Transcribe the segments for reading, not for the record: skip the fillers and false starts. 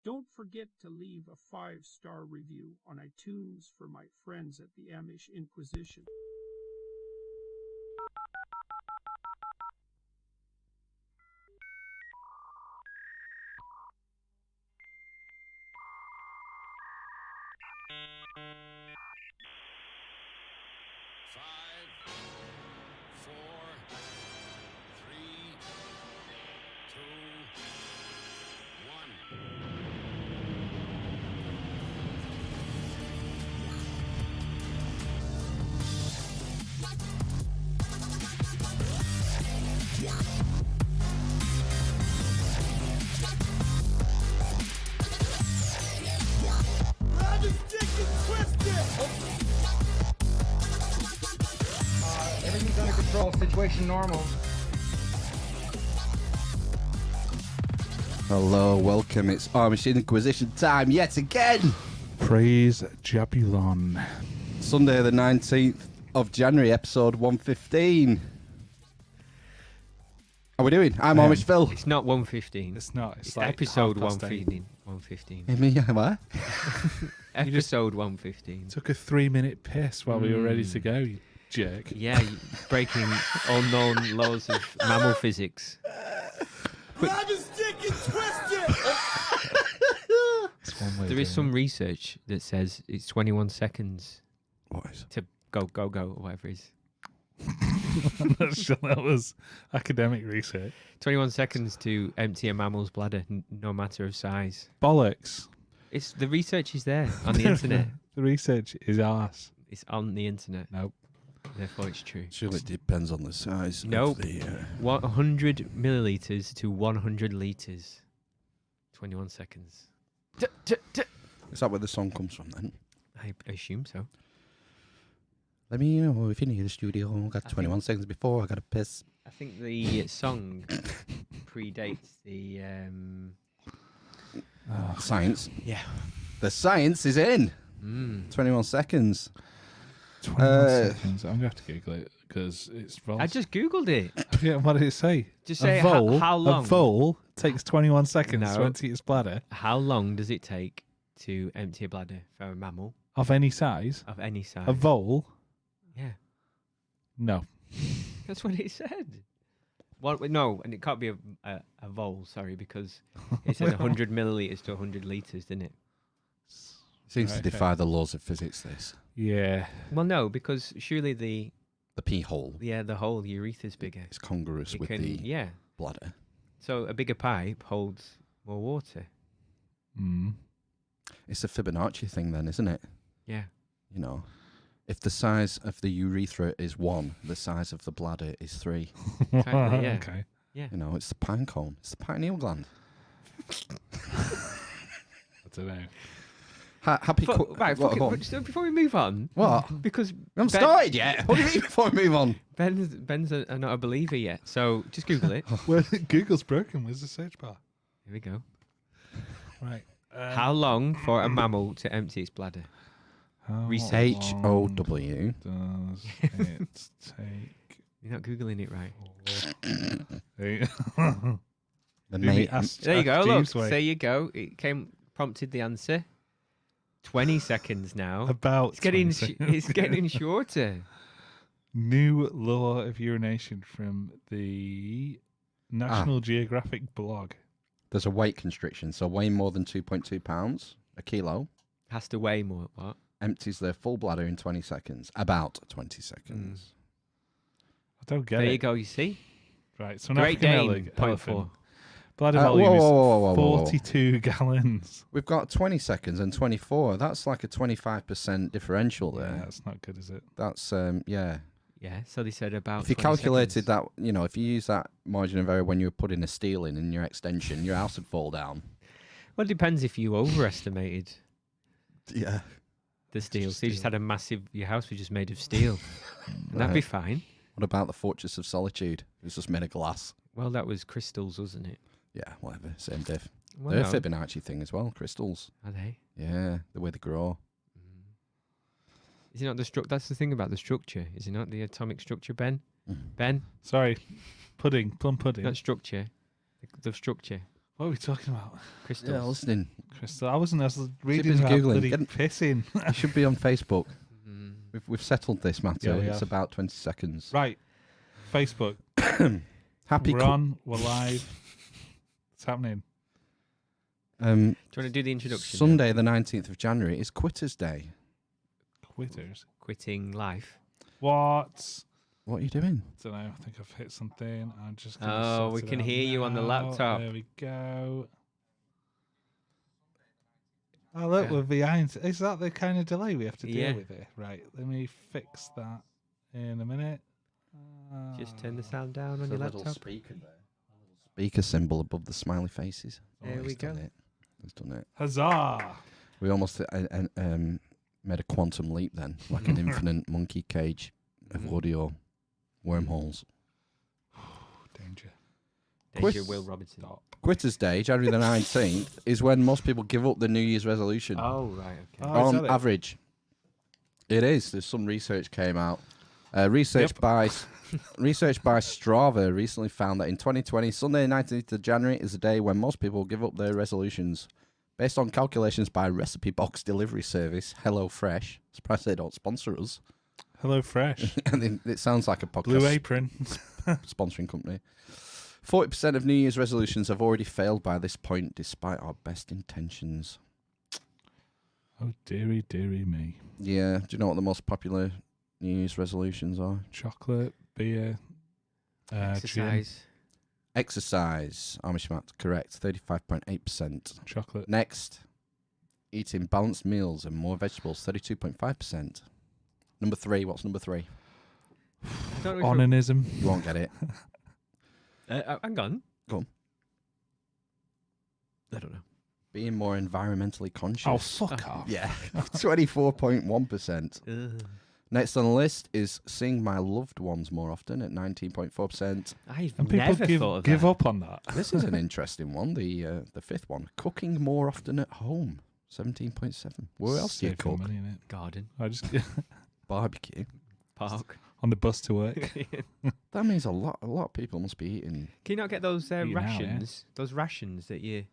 Don't forget to leave a 5-star review on iTunes for my friends at the Amish Inquisition. Five, four, three, two, one. Everything's under control. Situation normal. Hello, welcome. It's Amish Inquisition time yet again. Praise Jabulon. Sunday, the 19th of January, episode 115. How are we doing? I'm Amish Phil. It's not 115. It's not. It's like episode 1:15. 115. What? Episode 115. Took a 3-minute piss while we were ready to go, you jerk. Yeah, breaking unknown laws of mammal physics. There is some research that says it's 21 seconds What is? to go, or whatever it is. I'm not sure that was academic research. 21 seconds to empty a mammal's bladder, no matter of size. Bollocks. It's the research is there on the internet. The research is arse. It's on the internet. Nope. Therefore, it's true. Surely it depends on the size Nope. of the... 100 milliliters to 100 liters. 21 seconds. Is that where the song comes from then? I assume so. Let me know if you need a studio. I got 21 seconds before I got to piss. I think the song predates the... Science. Yeah. The science is in. 21 seconds. 21 seconds. I'm going to have to Google it because it's wrong. I just Googled it. Yeah, what did it say? Just say a vole, how long. A vole takes 21 seconds No. to empty its bladder How long does it take to empty a bladder for a mammal of any size. of any size? A vole? Yeah. No. That's what it said. What? No, and it can't be a vole, sorry, because it said 100 milliliters to 100 liters, didn't it? Seems Right, to defy the laws of physics, this. Yeah. Well, no, because surely the pee hole whole urethra's bigger. is congruous It with can, the yeah. bladder. So a bigger pipe holds more water. Mm. It's a Fibonacci thing then, isn't it? Yeah. You know, if the size of the urethra is 1, the size of the bladder is 3. Exactly, yeah. Okay. Yeah. You know, it's the pine cone. It's the pineal gland. I don't know. Happy... Right, What, go on. so before we move on, What? because We haven't started yet. What do you mean before we move on? Ben's not a believer yet, so just Google it. Well, Google's broken. Where's the search bar? Here we go. Right. How long for a mammal to empty its bladder? How Research. long HOW. does it take? You're not Googling it right. The Maybe mate. ask There you go. Look, Jeeves way. there you go. It prompted the answer. 20 seconds now. About It's getting 20 seconds. it's getting shorter. New law of urination from the National Geographic blog. There's a weight constriction, so weighing more than 2.2 pounds, a kilo, Has to weigh more. What? empties their full bladder in 20 seconds. About 20 seconds. I don't get There it. you go. You see. Right, so an Great African Dane. Point 4. bladder Whoa, volume whoa, is whoa, whoa, whoa. 42 gallons. We've got 20 seconds and 24. That's like a 25% differential Yeah, there. that's not good, is it? That's, yeah. Yeah. So they said about. If you 20 calculated seconds. that, you know, if you use that margin of error when you were putting a steel in your extension, your house would fall down. Well, it depends if you overestimated Yeah. the steel. So you just steel. had a massive. Your house was just made of steel. And that'd be fine. What about the Fortress of Solitude? It was just made of glass. Well, that was crystals, wasn't it? Yeah, whatever. Same diff. Well, They're no. a Fibonacci thing as well. Crystals. Are they? Yeah, the way they grow. Is it not the structure? That's the thing about the structure. Is it not the atomic structure, Ben? Mhm. Ben? Sorry, pudding, plum pudding. Not structure. The structure. What are we talking about? Crystals. Yeah, listening. Crystal. I wasn't. I was reading Zippy's about Googling. bloody Get- pissing. You should be on Facebook. Mm. We've settled this matter. Yeah, we It's have. about 20 seconds. Right. Facebook. Happy We're on. We're live. What's happening? Do you want to do the introduction? now? Sunday, the 19th of January, is Quitters Day. Quitters. Quitting life. What? What are you doing? Don't know. I think I've hit something. I'm just. Oh, gonna we sort it can out hear you on the now. laptop. There we go. Oh, look, Yeah. we're behind. Is that the kind of delay we have to deal Yeah. with here? Right. Let me fix that in a minute. Just turn the sound down on your laptop. Speaker symbol above the smiley faces. There we he's done go. it. He's done it. Huzzah! We almost made a quantum leap then, like an infinite monkey cage of audio wormholes. Danger. Danger, Quiz- Will Robinson. Stop. Quitters Day, January the 19th, is when most people give up the New Year's resolution. Oh, right. Okay. Oh, is that On it? average. It is. There's some research came out. Research Yep. by Strava recently found that in 2020, Sunday 19th of January is a day when most people give up their resolutions. Based on calculations by recipe box delivery service HelloFresh. Surprised they don't sponsor us. Hello, Fresh. I mean, it sounds like a podcast Blue Apron. sponsoring company. 40% of New Year's resolutions have already failed by this point, despite our best intentions. Oh, dearie, dearie me. Yeah, do you know what the most popular New Year's resolutions are? Chocolate, beer, gin. Exercise. Exercise. Amish Matt, correct. 35.8%. Chocolate. Next, eating balanced meals and more vegetables. 32.5%. Number 3. What's number 3? I don't know if Onanism. You won't get it. hang on. Go on. I don't know. Being more environmentally conscious. Oh, fuck off. Yeah. 24.1%. Ugh. Next on the list is seeing my loved ones more often at 19.4%. I've And people never thought of give that. up on that. This is an interesting one. The fifth one, cooking more often at home. 17.7. Where else do you Saving cook? money, innit? Garden. I just Barbecue. Park. on the bus to work. That means a lot of people must be eating. Can you not get those You know, yeah. rations? Those rations that you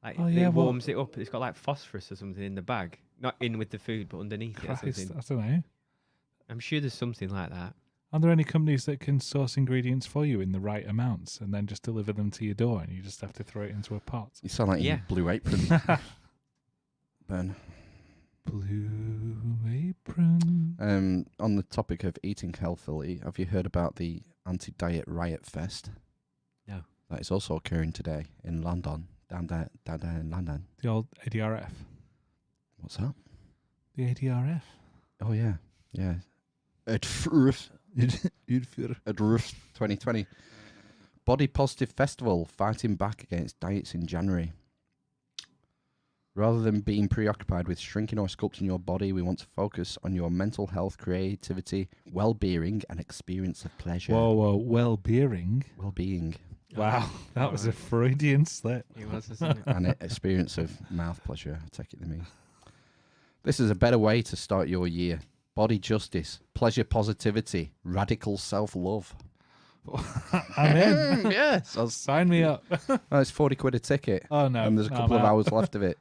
like. Oh, yeah, it what- warms it up. It's got like phosphorus or something in the bag, not in with the food, but underneath it. Or Christ, something. I don't know. I'm sure there's something like that. Are there any companies that can source ingredients for you in the right amounts and then just deliver them to your door and you just have to throw it into a pot? You sound like Yeah. in Blue Apron. Ben. Blue Apron. On the topic of eating healthily, have you heard about the anti-diet riot fest? No. That is also occurring today in London, down there in London. The old ADRF. What's that? The ADRF. Oh yeah. ADRF 2020. Body Positive Festival, fighting back against diets in January. Rather than being preoccupied with shrinking or sculpting your body, we want to focus on your mental health, creativity, well-being, and experience of pleasure. Whoa, well-being. Well-being Wow, that was a Freudian slip. It was, isn't it? and experience of mouth pleasure. I take it to mean. This is a better way to start your year. Body justice, pleasure positivity, radical self-love. I'm in. Yes. Sign me up. Oh, it's 40 quid a ticket. Oh, no. And there's a I'm couple of out. hours left of it.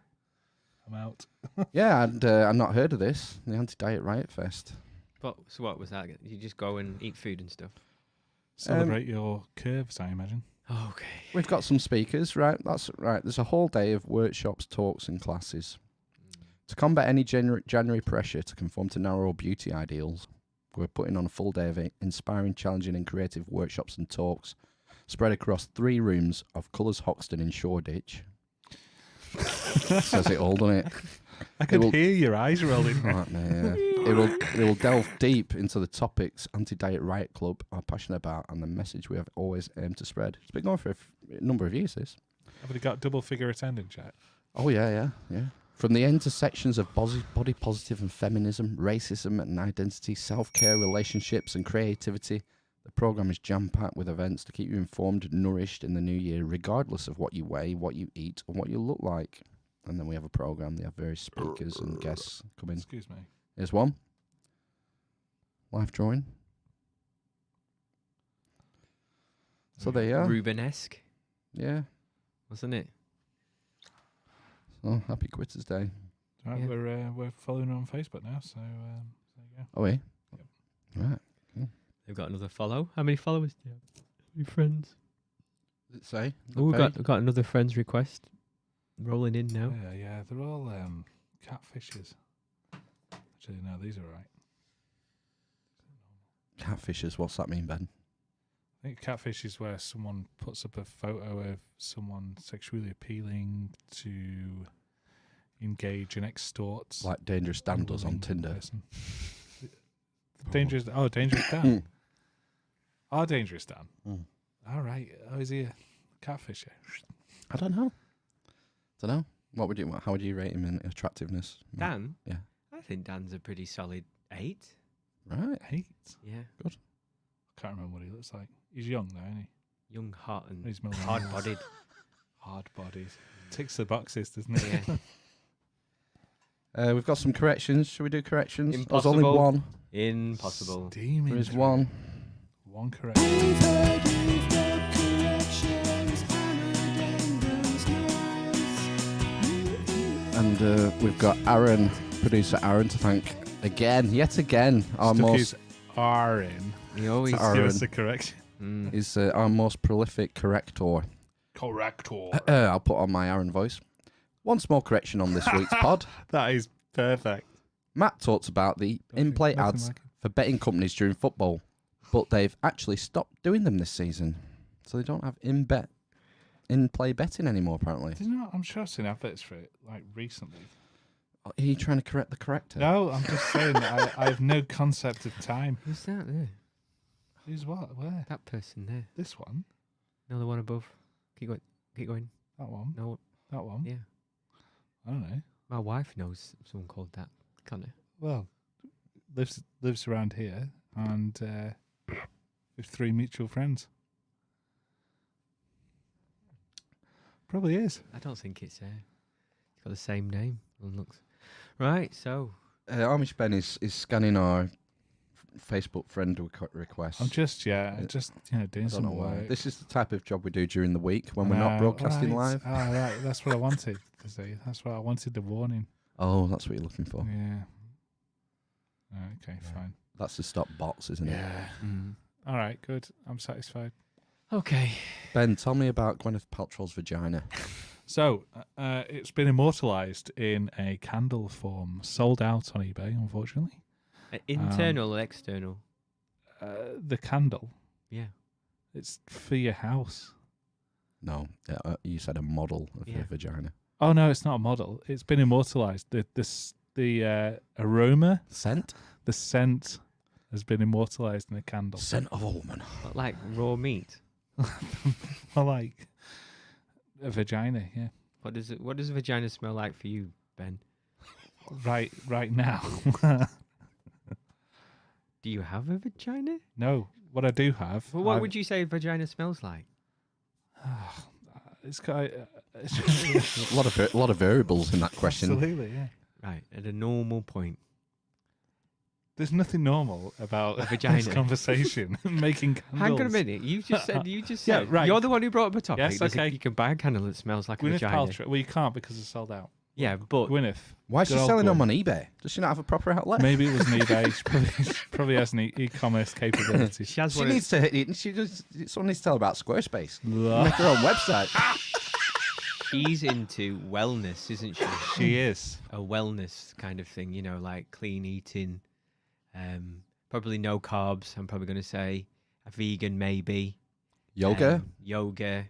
I'm out. Yeah, and I've not heard of this. The Anti-Diet Riot Fest. But so what was that? You just go and eat food and stuff. Celebrate your curves, I imagine. Okay. We've got some speakers, right? That's right. There's a whole day of workshops, talks, and classes. To combat any January pressure to conform to narrow beauty ideals, we're putting on a full day of inspiring, challenging, and creative workshops and talks spread across 3 rooms of Colours Hoxton in Shoreditch. Says it all, doesn't it? I could will- hear your eyes rolling. Right, yeah. It will delve deep into the topics Anti-Diet Riot Club are passionate about and the message we have always aimed to spread. It's been going for a number of years, this. Have we got double-figure attendance yet? Oh, yeah. From the intersections of body positive and feminism, racism and identity, self-care, relationships and creativity, the programme is jam-packed with events to keep you informed and nourished in the new year, regardless of what you weigh, what you eat, and what you look like. And then we have a programme. They have various speakers and guests come in. Excuse me. Here's one. Live drawing. So there you are. Rubenesque, Yeah. wasn't it? Oh, happy Quitters Day. Right, Yeah. we're following her on Facebook now, so there you go. Oh, yeah? Yep. Right. They've got another follow. How many followers do you have? How many friends? Does it say? Oh, we've got another friend's request rolling in now. Yeah, they're all catfishes. Actually, no, these are right. Catfishes, what's that mean, Ben? I think catfish is where someone puts up a photo of someone sexually appealing to engage and extort. Like Dangerous Dan does on unwilling Tinder. person. Dangerous Dan. Oh, Dangerous Dan. Mm. All right. Oh, is he a catfisher? I don't know. What would you? How would you rate him in attractiveness? Dan? Yeah. I think Dan's a pretty solid 8. Right. 8. Yeah. I can't remember what he looks like. He's young though, isn't he? Young, hot, and He's millennials. hard-bodied. Hard bodies. Ticks the boxes, doesn't he? Yeah. We've got some corrections. Should we do corrections? There's Impossible. only one. Impossible. Steaming There is through. one. One correct. And we've got Aaron, producer Aaron, to thank yet again, our Stuck most his R in. He always... Aaron. Give us a correction. Mm. is our most prolific corrector. Corrector. I'll put on my Aaron voice. One small correction on this week's pod. That is perfect. Matt talks about the in-play Nothing ads like it. for betting companies during football, but they've actually stopped doing them this season, so they don't have in-play betting anymore. Apparently, I'm sure I've seen adverts for it like recently. are you trying to correct the corrector? No, I'm just saying that I have no concept of time. Who's that there? Who's what? Where? That person there. This one? No, the one above. Keep going. Keep going. That one? No, That one? yeah. I don't know. My wife knows someone called that. Can't I? Well, lives around here and with 3 mutual friends. Probably is. I don't think it's got the same name. It looks right. So Amish Ben is scanning our Facebook friend requests. I'm just doing I don't some know why. work. This is the type of job we do during the week when we're not broadcasting right. live. Oh, right. That's what I wanted to say. That's what I wanted, the warning. Oh, that's what you're looking for. Yeah. Oh, okay, fine. That's to stop bots, isn't it? Yeah. All right, good. I'm satisfied. okay. Ben, tell me about Gwyneth Paltrow's vagina. So, it's been immortalised in a candle form, sold out on eBay, unfortunately. Internal or external? The candle, Yeah. it's for your house. No, you said a model of Yeah. the vagina. Oh no, it's not a model. It's been immortalised. The aroma, Scent? the scent, has been immortalised in a candle. Scent of a woman. Not like raw meat. I like a vagina. Yeah, What does a vagina smell like for you, Ben? right now. Do you have a vagina? No, what I do have. Well, what would you say a vagina smells like? It's got. A lot of variables in that question. Absolutely, yeah. Right, at a normal point. There's nothing normal about A vagina. this conversation. Making candles. Hang on a minute. You just said. Yeah, right. You're the one who brought up a topic. Yes, There's okay. You can buy a candle that smells like a Gwyneth vagina. Paltrow. Well, you can't because it's sold out. Yeah, but Gwyneth. Why is she Good old selling them Gwen. on eBay? Does she not have a proper outlet? Maybe it was an eBay. She probably has an e-commerce capability. she has She one. needs to. Someone needs to tell her about Squarespace. Blah. Make her own website. She's into wellness, isn't she? She is. A wellness kind of thing, like clean eating, probably no carbs. I'm probably going to say a vegan, maybe Yoga. yoga,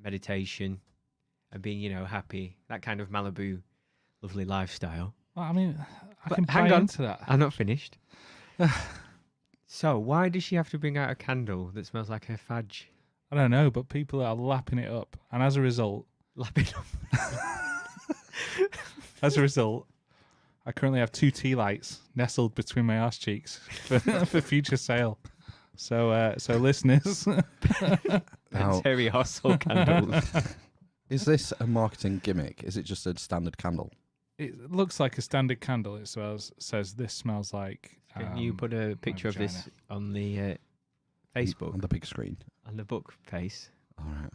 meditation, and being, happy. That kind of Malibu, lovely lifestyle. Well, I mean, I But can hang buy on. into that. I'm not finished. So why does she have to bring out a candle that smells like her fudge? I don't know, but people are lapping it up, and as a result, Lapping up. I currently have 2 tea lights nestled between my arse cheeks for future sale. So listeners, Now, Terry Hustle candles. is this a marketing gimmick? Is it just a standard candle? it looks like a standard candle. It says this smells like. Can you put a picture of this vagina. on the Facebook, On the big screen. on the book face? All right.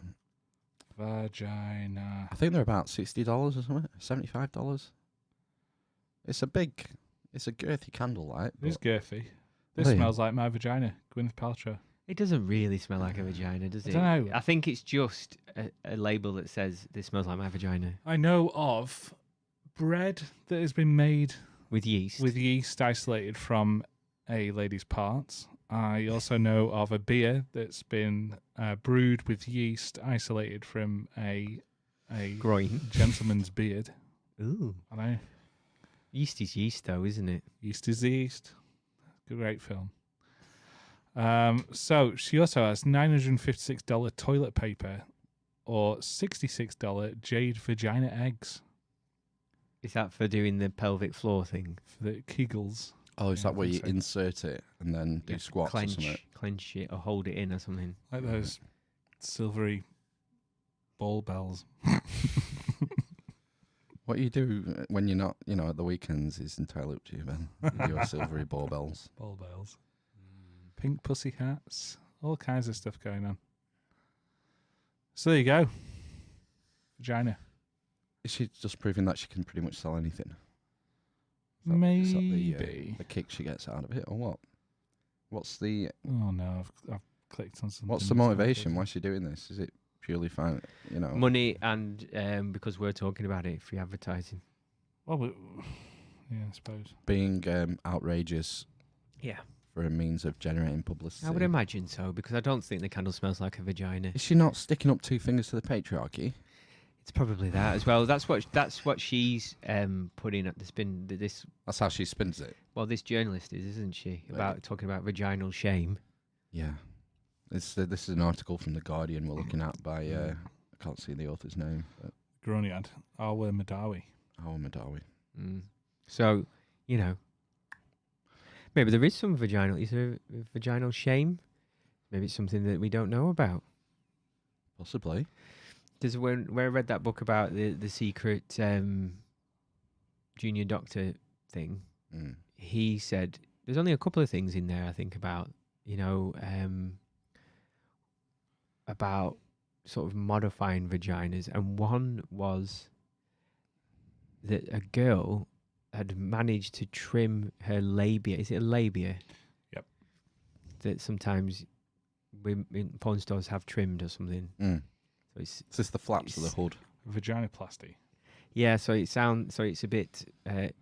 Vagina. I think they're about $60 or something. $75. It's a girthy candlelight. It is but- girthy. This Liam. smells like my vagina. Gwyneth Paltrow. It doesn't really smell like a vagina, does I it? dunno. I think it's just a label that says this smells like my vagina I know of bread that has been made with yeast. with yeast isolated from a lady's parts. I also know of a beer that's been brewed with yeast isolated from a groin. gentleman's beard. Ooh. I know. Yeast is yeast, though, isn't it? Yeast is the Yeast. Great film. So she also has $956 toilet paper or $66 jade vagina eggs Is that for doing the pelvic floor thing? for the Kegels. Oh, is Yeah, that I where you think so. insert it and then do You have to squats or something? clench it or hold it in or something. Like those silvery ball bells. What you do when you're not, at the weekends is entirely up to you, Ben. Your silvery ball bells. Ball bells. Pink pussy hats. All kinds of stuff going on. So there you go. Vagina. Is she just proving that she can pretty much sell anything? Is that Maybe. the kick she gets out of it, or what? What's the Oh no, I've clicked on something. what's the motivation? Why is she doing this? Is it purely fine? Money and because we're talking about it, free advertising. Well, yeah, I suppose. being outrageous Yeah. for a means of generating publicity? I would imagine so, because I don't think the candle smells like a vagina. Is she not sticking up two fingers to the patriarchy? It's probably that as well. That's what she's putting at the spin. This That's how she spins it. this journalist isn't she? About talking about vaginal shame. Yeah. This is an article from The Guardian we're looking at by, I can't see the author's name, but Groniad. Arwa Madawi. Howard Madawi. So, maybe there is some vaginal. Is there a vaginal shame? Maybe it's something that we don't know about. Possibly. Because when I read that book about the secret junior doctor thing, he said there's only a couple of things in there I think about, about sort of modifying vaginas, and one was that a girl had managed to trim her labia. Is it a labia? Yep. That sometimes porn stores have trimmed or something. So It's just the flaps of the hood. Vaginoplasty. yeah. So it's a bit.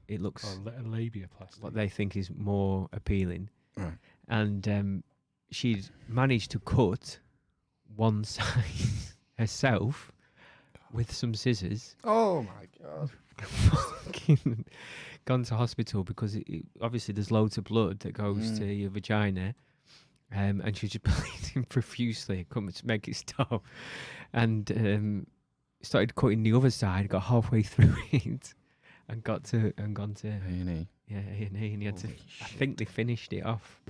It looks Or labiaplasty. what they think is more appealing. Right. And she'd managed to cut one side herself with some scissors. Oh my god. Fucking gone to hospital because obviously there's loads of blood that goes to your vagina, and she was just bleeding profusely. Couldn't make it stop, and started cutting the other side. Got halfway through it, and gone to A&E. yeah A&E, and he had to. Holy I shit. think they finished it off.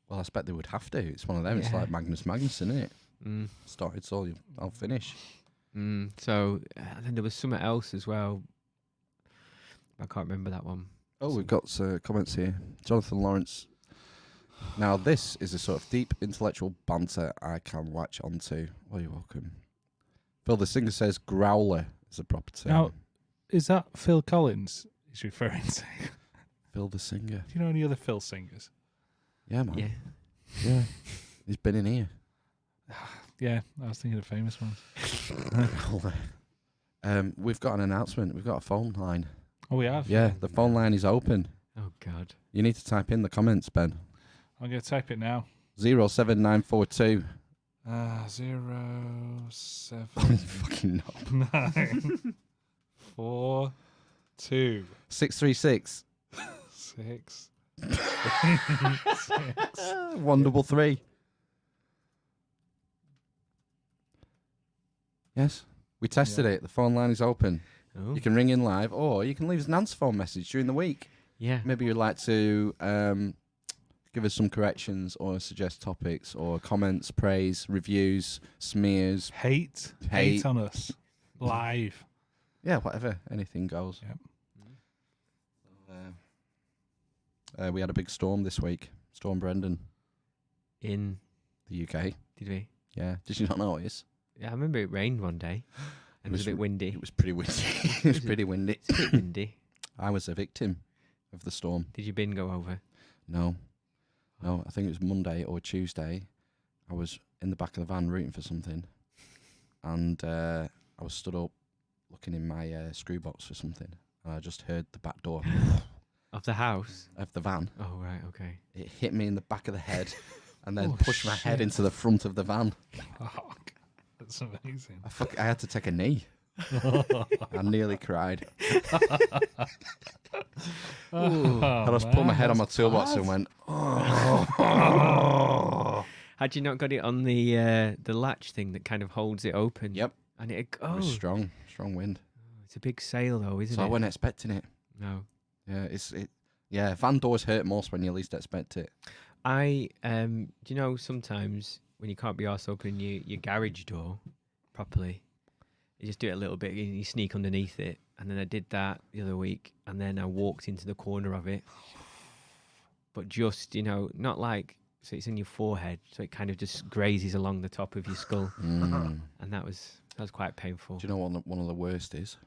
Well, I expect they would have to. It's one of them. It's Yeah. like Magnus, isn't it? Mm. Started, so I'll finish. So then there was something else as well. I can't remember that one. Oh, we've got comments here. Jonathan Lawrence. Now, this is a sort of deep intellectual banter I can latch onto. Oh, you're welcome. Phil the Singer says growler is a proper term. Now, is that Phil Collins he's referring to? Phil the Singer. Do you know any other Phil singers? Yeah, man. Yeah. Yeah. He's been in here. Yeah, I was thinking of famous ones. We've got an announcement. We've got a phone line. Oh, we have? Yeah, the phone line is open. Oh God. You need to type in the comments, Ben. I'm going to type it now. 07942. 0, 7, Fucking no. 9, 4, 2, 636. 6, 133. Yes, we tested it. The phone line is open. Oh. You can ring in live, or you can leave us an answer phone message during the week. Yeah. Maybe you'd like to give us some corrections or suggest topics or comments, praise, reviews, smears. hate on us live. Yeah, whatever. Anything goes. Yep. We had a big storm this week. Storm Brendan, In the UK. did we? Yeah. Did you not notice? Yeah, I remember it rained one day and it was a bit windy. It was pretty windy. It was pretty windy. It's a bit windy. I was a victim of the storm. Did your bin go over? No. No, I think it was Monday or Tuesday. I was in the back of the van rooting for something. And I was stood up looking in my screw box for something. And I just heard the back door Of the house? of the van. Oh, right, okay. It hit me in the back of the head and then Oh, pushed my head shit. into the front of the van. Oh, God, that's amazing. I had to take a knee. I nearly cried. I just put my head on my toolbox and went, oh. Had you not got it on the latch thing that kind of holds it open? Yep. And It was strong wind. It's a big sail though, isn't So it? I wasn't expecting it. No. Yeah, van doors hurt most when you least expect it. Do you know sometimes when you can't be arsed opening your garage door properly, you just do it a little bit, you sneak underneath it. And then I did that the other week, and then I walked into the corner of it. But just, not like, so it's in your forehead, so it kind of just grazes along the top of your skull. Mm. And that was quite painful. Do you know what one of the worst is?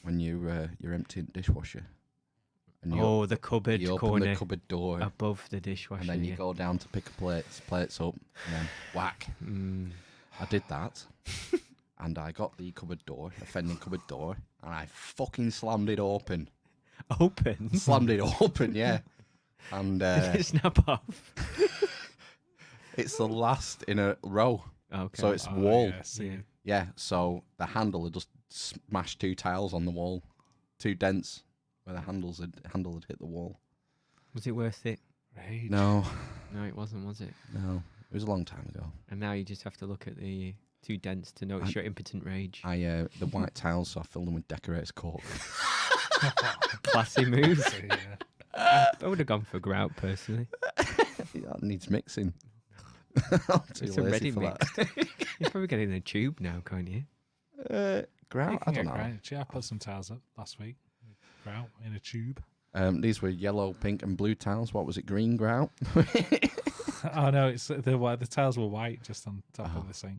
When you're emptying the dishwasher. And The cupboard you open corner the cupboard door, above the dishwasher. and then you yeah. go down to pick plates up, and then whack. Mm. I did that, and I got the cupboard door, the fending cupboard door, and I fucking slammed it open. Open? Slammed it open, yeah. And Did it snap off? it's the last in a row, Okay. so it's wall. Yeah, see, Yeah. Yeah, so the handle had just smashed 2 tiles on the wall, 2 dents where the handle had hit the wall. Was it worth it? Rage. No, No, it wasn't, was it? no, it was a long time ago. And now you just have to look at the 2 dents to notice your impotent rage. The white tiles, so I filled them with decorator's cork. Classy move. So, yeah. I would have gone for grout personally. That needs mixing. I'm too It's lazy already for mixed. You probably get it in a tube now, can't you? that. Grout? I don't know. Yeah, I put some tiles up last week. Grout in a tube. These were yellow, pink, and blue tiles. What was it? Green grout? Oh no, it's the tiles were white just on top Oh. of the sink.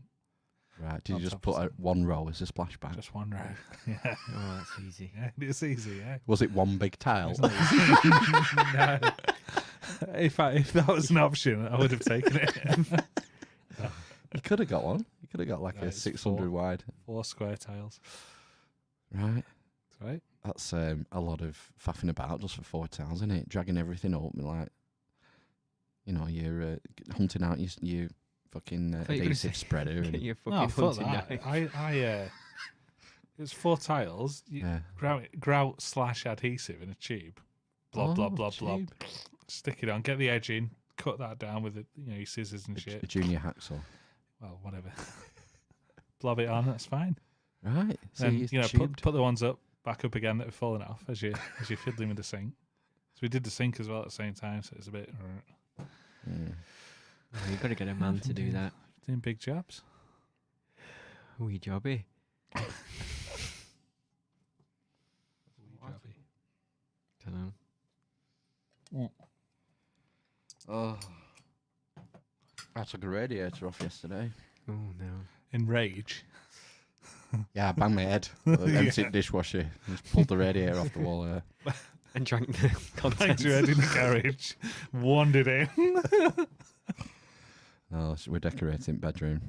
Right. Did On you just top put of one row as a splashback? Just one row. Yeah, Oh, that's easy. yeah, it's easy. Yeah. Was it one big tile? It's not easy. No. If that was an option, I would have taken it. You could have got one. You could have got like No, a it's 600 4. wide. 4 square tiles. Right. That's right. That's a lot of faffing about just for 4 tiles, isn't it? Dragging everything up and like, you're hunting out your fucking thought you were gonna adhesive say- spreader. Get And, your No, fucking fuck hunting that. knife. It was 4 tiles. yeah. Grout/adhesive in a tube. Blob, blob, blob, blob. tube. Stick it on. Get the edge in. Cut that down with your scissors and A shit. junior hacksaw. Well, whatever. Blob it on. That's fine. Right. So Then you put the ones back up again that have fallen off as you're fiddling with the sink. So we did the sink as well at the same time. So it's a bit Mm. Oh, you've got to get a man to do that. doing big jobs. Wee jobby. Don't know. Oh. I took a radiator off yesterday. Oh no. In rage. Yeah, I banged my head. with an empty dishwasher. Just pulled the radiator off the wall. And drank the Banked contents. your head in the garage. Wandered in. No, we're decorating bedroom.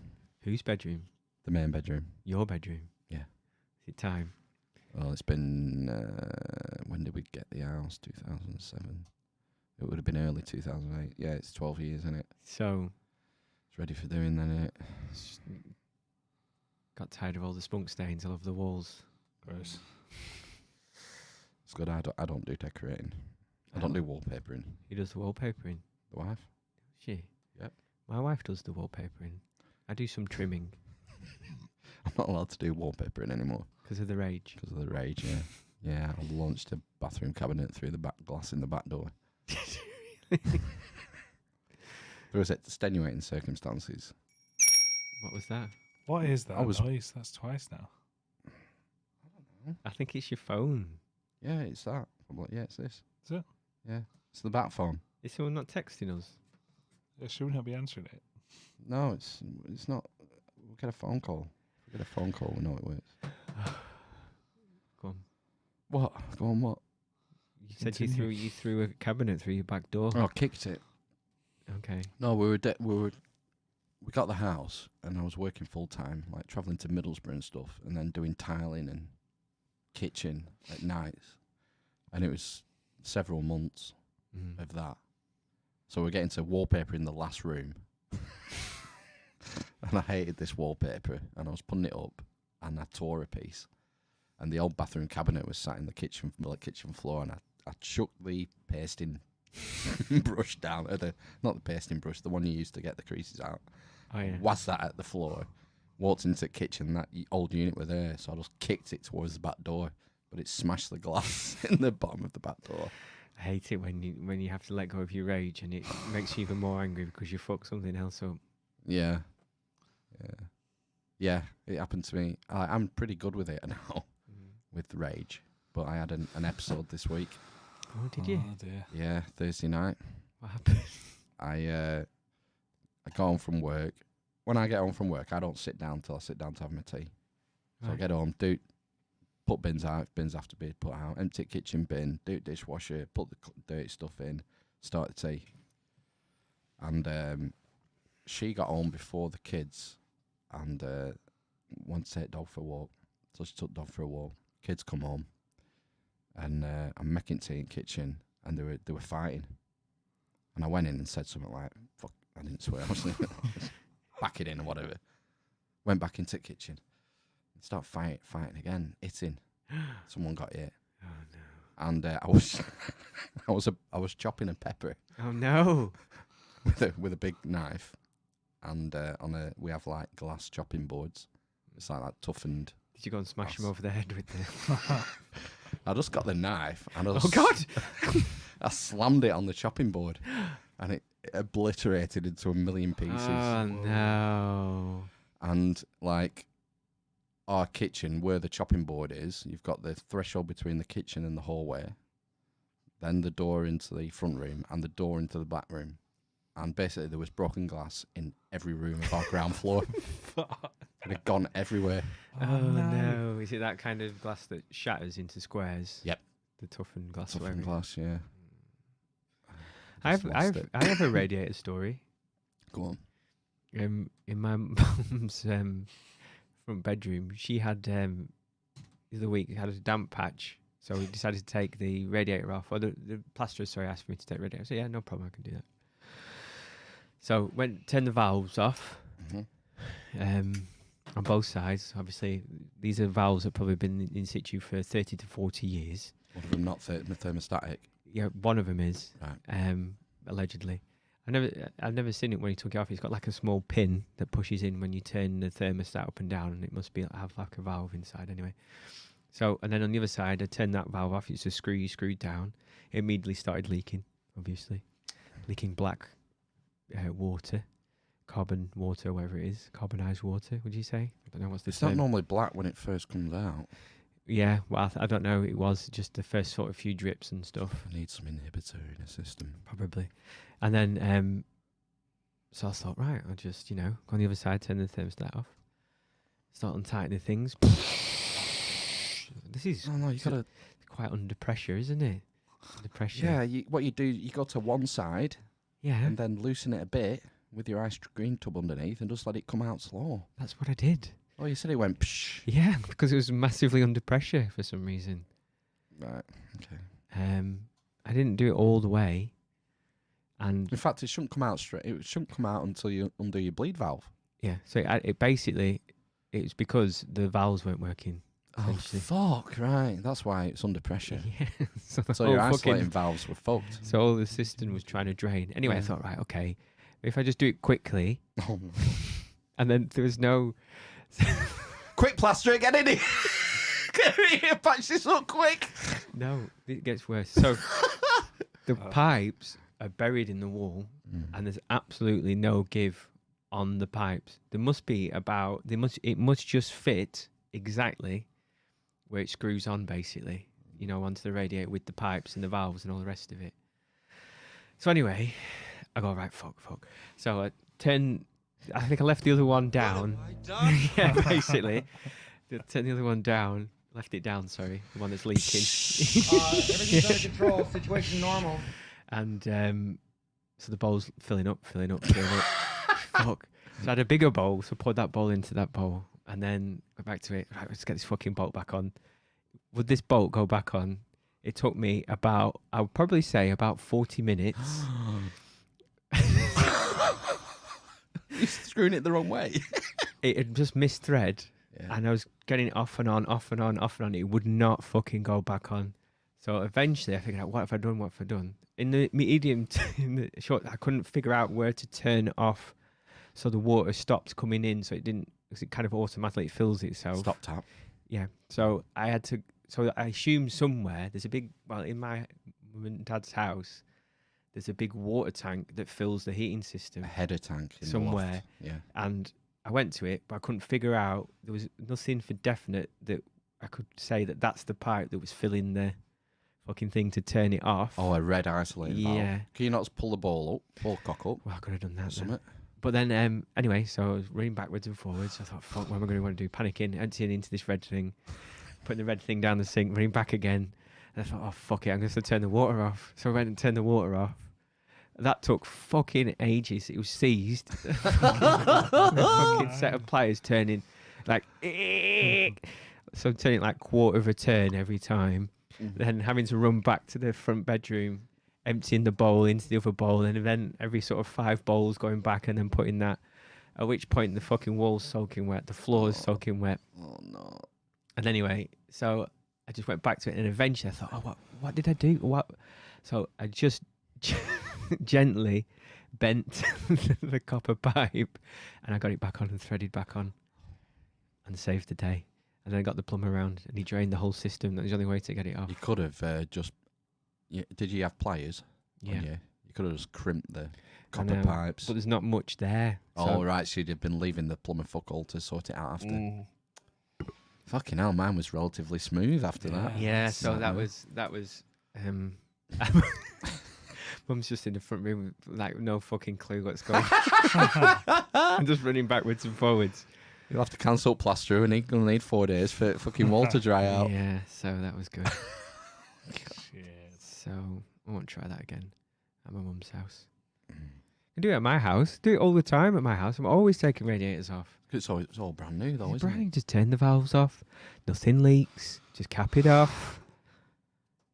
Whose bedroom? The main bedroom. Your bedroom. Yeah. Is it time? Well, it's been... when did we get the house? 2007. It would have been early 2008. Yeah, it's 12 years, isn't it? So, It's ready for doing then, isn't it? got tired of all the spunk stains all over the walls. Gross. It's good. I don't do decorating. I don't do wallpapering. Who does the wallpapering? The wife? She? Yep. My wife does the wallpapering. I do some trimming I'm not allowed to do wallpapering anymore because of the rage. because of the rage, yeah. Yeah, I launched a bathroom cabinet through the back glass in the back door. There was extenuating circumstances. What was that? What is that I was- noise? That's twice now. I think it's your phone. Yeah, it's that. I'm like, yeah, it's this. Is it? Yeah, it's the bat phone. Is someone not texting us? Should we not be answering it? No, it's not. Get a phone call. Get a phone call. We know it works. Go on. What? Go on. What? You said Continue. you threw a cabinet through your back door. Oh, kicked it. Okay. No, we got the house, and I was working full time, like travelling to Middlesbrough and stuff, and then doing tiling and kitchen at nights, and it was several months of that. So we're getting to wallpaper in the last room, and I hated this wallpaper, and I was putting it up, and I tore a piece, and the old bathroom cabinet was sat in the kitchen floor, and I shook the pasting brush down, not the pasting brush, the one you use to get the creases out. Oh yeah. Was that at the floor? Walked into the kitchen, that old unit were there, so I just kicked it towards the back door, but it smashed the glass in the bottom of the back door. I hate it when you have to let go of your rage and it makes you even more angry because you fucked something else up. Yeah. It happened to me. I'm pretty good with it now, with rage. But I had an episode this week. Oh, did you? Oh dear. Yeah, Thursday night. What happened? I got home from work. When I get home from work, I don't sit down till I sit down to have my tea. So I Right. get home, put bins out, if bins have to be put out, empty kitchen bin, do dishwasher, put the dirty stuff in, start the tea. And she got home before the kids and wanted to take dog for a walk. So she took dog for a walk. Kids come home and I'm making tea in the kitchen and they were fighting. And I went in and said something like, fuck, I didn't swear, I was back it in or whatever. Went back into the kitchen. Start fighting again, hitting. Someone got hit. Oh no. And I was chopping a pepper Oh no. with a big knife, and we have like glass chopping boards. It's like that toughened. Did you go and smash him over the head with the? I just got the knife and Oh God! I slammed it on the chopping board, and it obliterated into a million pieces. Oh no. And like our kitchen, where the chopping board is, you've got the threshold between the kitchen and the hallway, then the door into the front room and the door into the back room. And basically there was broken glass in every room of our ground floor. It had gone everywhere. Oh no. Is it that kind of glass that shatters into squares? Yep. The toughened glass. Toughened whatever. glass, yeah. I Just lost it. have a radiator story. Go on. In my mum's front bedroom, she had the other week had a damp patch, so we decided to take the radiator off. Or the plasterer, sorry, asked me to take the radiator. So yeah, no problem, I can do that. So turn the valves off, on both sides. Obviously, these are valves that probably been in situ for 30 to 40 years. One of them not thermostatic. Yeah, one of them is, Right. allegedly. I've never seen it when he took it off. It's got like a small pin that pushes in when you turn the thermostat up and down, and it must have like a valve inside anyway. So, and then on the other side, I turned that valve off. It's a screw you screwed down. It immediately started leaking, obviously. Leaking black water, carbon water, whatever it is. Carbonized water, would you say? I don't know what's the It's term. not normally black when it first comes out. Yeah, well, I don't know. It was just the first sort of few drips and stuff. I need some inhibitor in the system. Probably. And then, so I thought, right, I'll just, go on the other side, turn the thermostat off, start untightening things. This is No, you gotta. quite under pressure, isn't it? Under pressure. Yeah, what you do, you go to one side Yeah, and then loosen it a bit with your ice cream tub underneath and just let it come out slow. that's what I did. Oh, you said it went psh. Yeah, because it was massively under pressure for some reason. Right, okay. I didn't do it all the way. And In fact, it shouldn't come out straight. It shouldn't come out until you undo your bleed valve. yeah, so it basically, it's because the valves weren't working. Oh, Essentially. fuck, right. That's why it's under pressure. Yeah, so the So whole your fucking isolating valves were fucked. So all the cistern was trying to drain. Anyway, I Yeah. thought, right, okay, if I just do it quickly, Oh, and then there was no, quick plaster, get in here. Get in here, patch this up quick. no, it gets worse. So the pipes are buried in the wall, and there's absolutely no give on the pipes. There must be it must just fit exactly where it screws on, basically, onto the radiator with the pipes and the valves and all the rest of it. So anyway, I go, right, fuck. So I turn I think I left the other one down. Yeah, basically. Turn the other one down. Left it down, sorry. The one that's leaking. Everything's under control. Situation normal. And so the bowl's filling up. Fuck. So I had a bigger bowl, so poured that bowl into that bowl. And then went back to it. Right, let's get this fucking bolt back on. Would this bolt go back on? It took me about, I would probably say about 40 minutes. You're screwing it the wrong way. It had just missed thread. Yeah. And I was getting it off and on. It would not fucking go back on. So eventually I figured out, what have I done? In the medium, in the short, I couldn't figure out where to turn off so the water stopped coming in. So it didn't, because it kind of automatically fills itself. Stop tap. Yeah. So I had to, so I assume somewhere there's a big, well, in my mum and dad's house, there's a big water tank that fills the heating system. A header tank in somewhere. The loft. Yeah. And I went to it, but I couldn't figure out, there was nothing for definite that I could say that that's the pipe that was filling the fucking thing to turn it off. Oh, a red isolated valve. Yeah. Can you not just pull the ball cock up? Well, I could have done that. Then. Something? But then, anyway, so I was running backwards and forwards. I thought, fuck, what am I going to want to do? Panicking, emptying into this red thing, putting the red thing down the sink, running back again. And I thought, oh, fuck it, I'm going to turn the water off. So I went and turned the water off. That took fucking ages. It was seized. The fucking set of pliers turning like, so I'm turning like quarter of a turn every time. Then having to run back to the front bedroom, emptying the bowl into the other bowl, and then every sort of 5 bowls going back and then putting that. At which point the fucking wall's soaking wet, the floor's soaking wet. Oh no. And anyway, so I just went back to it, and eventually I thought, oh, what did I do? What? So I just gently bent the copper pipe, and I got it back on and threaded back on, and saved the day. And then I got the plumber around, and he drained the whole system. That was the only way to get it off. You could have just. Did you have pliers? Yeah. You could have just crimped the I copper know, pipes. but there's not much there. Oh, right. So you'd have been leaving the plumber fuck all to sort it out after. Fucking hell, mine was relatively smooth after that. Yeah, so that was Mum's just in the front room with like no fucking clue what's going on. I'm just running backwards and forwards. You'll have to cancel plaster and you'll need 4 days for fucking wall to dry out. Yeah, so that was good. Shit. So I won't try that again at my mum's house. I can do it at my house. Do it all the time at my house. I'm always taking radiators off. It's all brand new though, isn't Brian, it? just turn the valves off. Nothing leaks. Just cap it off.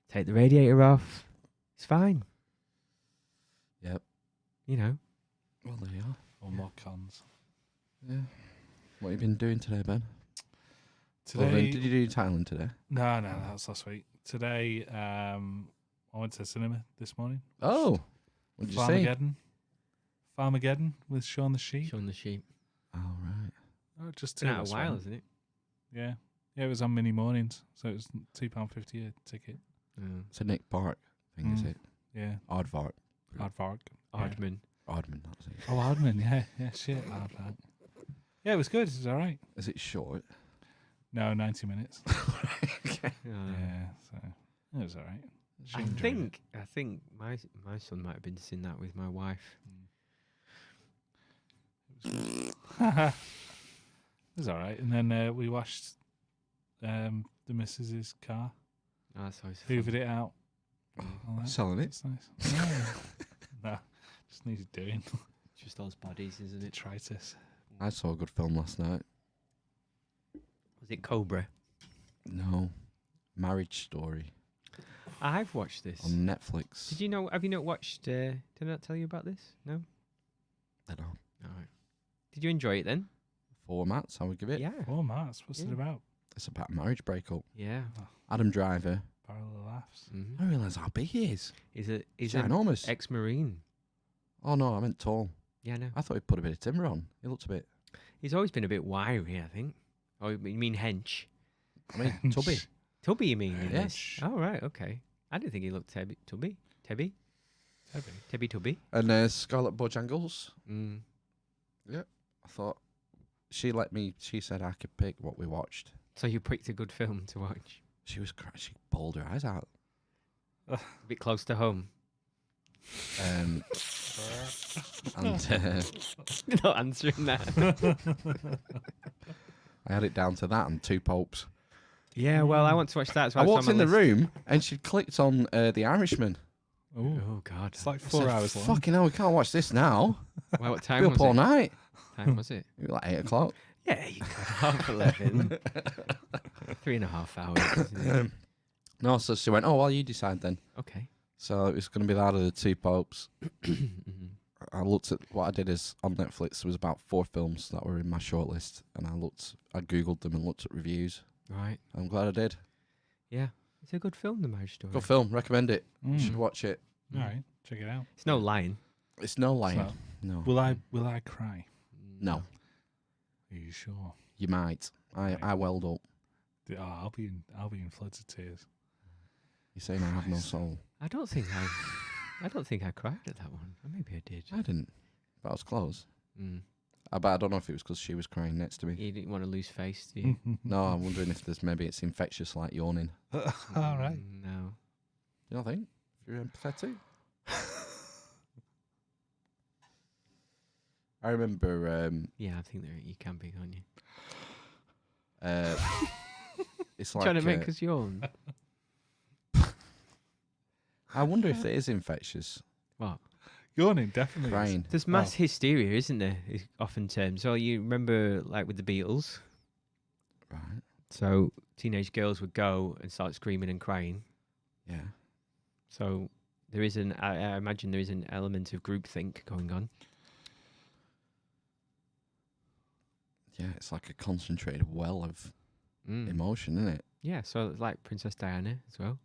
Take the radiator off. It's fine. Yep. You know. Well, there you are. Or more cons. Yeah. What have you been doing today, Ben? Today, Did you do Thailand today? No, that was last week. Today, I went to the cinema this morning. Oh, what did you see? Farmageddon with Shaun the Sheep. Showing the sheep. Oh, right. Oh, just It's been out tickets, a while, right? isn't it? Yeah, it was on mini mornings, so it was £2.50 a ticket. It's a Nick Park thing, is it? Yeah, Aardvark. Aardvark. Aardman. Aardman, that's it. Oh, Aardman, yeah, shit, Aardvark. Yeah, it was good. It was all right. Is it short? No, 90 minutes. Okay. Yeah, so it was all right. She I enjoyed it. think my son might have been seeing that with my wife. It was all right. And then we watched the missus's car, Oh, that's always fun. hoovered it out. all that. Selling it? It's nice. No, just needed doing. Just those bodies, isn't it? Detritus. I saw a good film last night. Was it Cobra? No. Marriage Story I've watched this. on Netflix. Did you know? Have you not watched? Did I not tell you about this? No. I don't know. All right. Did you enjoy it then? 4 mats, I would give it. Yeah. Oh, Mats, what's it Yeah. about? It's about a marriage breakup. Yeah. Adam Driver. Parallel laughs. Mm-hmm. I didn't realise how big he is. He's He's an ginormous. ex-marine. Oh, no, I meant tall. Yeah, no. I thought he'd put a bit of timber on. He looked a bit... He's always been a bit wiry, I think. Oh, you mean hench? I mean, tubby. Tubby, you mean? In Yeah. this? Oh, right, okay. I didn't think he looked tubby. Tubby? Tebby. Tubby? And Scarlett Bojangles. Mm. I thought... She said I could pick what we watched. So you picked a good film to watch. She bawled her eyes out. A bit close to home. And Not answering that. I had it down to that and Two Popes. Yeah, well, I want to watch that. So I it's on walked my in the list. room and she clicked on The Irishman. Ooh. Oh God! It's like I 4 said, hours long. Fucking hell, we can't watch this now. Well, what Be time up was all it? night. Time was it? It was like 8 o'clock. Yeah, you got 11. 3.5 hours. Isn't it? No, so she went, oh, well, you decide then. Okay. So it was going to be that or The Two Popes. Mhm. I looked at what I did is on Netflix, there was about 4 films that were in my shortlist. And I Googled them and looked at reviews. Right. I'm glad I did. Yeah. It's a good film, The Marriage Story. Good film. Recommend it. You Mm. should watch it. All right, check it out. It's no lying. It's no lying. So, No. will I cry? No. Are you sure? You might. I welled up. Oh, I'll be in floods of tears. You're saying I have no soul. I don't think I cried at that one. Or maybe I did. I didn't. But I was close. Mm. But I don't know if it was because she was crying next to me. You didn't want to lose face, do you? No, I'm wondering if it's infectious like yawning. All right. No. You don't think? If you're empathetic? I remember Yeah, I think you can be, can't you? it's like Trying to make us yawn. I wonder if it is infectious. What? Yawning, definitely. is. Crying. There's mass hysteria, isn't there? Often terms. So you remember, like with the Beatles. Right. So teenage girls would go and start screaming and crying. Yeah. So there is I imagine there is an element of groupthink going on. Yeah, it's like a concentrated well of Mm. emotion, isn't it? Yeah, so it's like Princess Diana as well.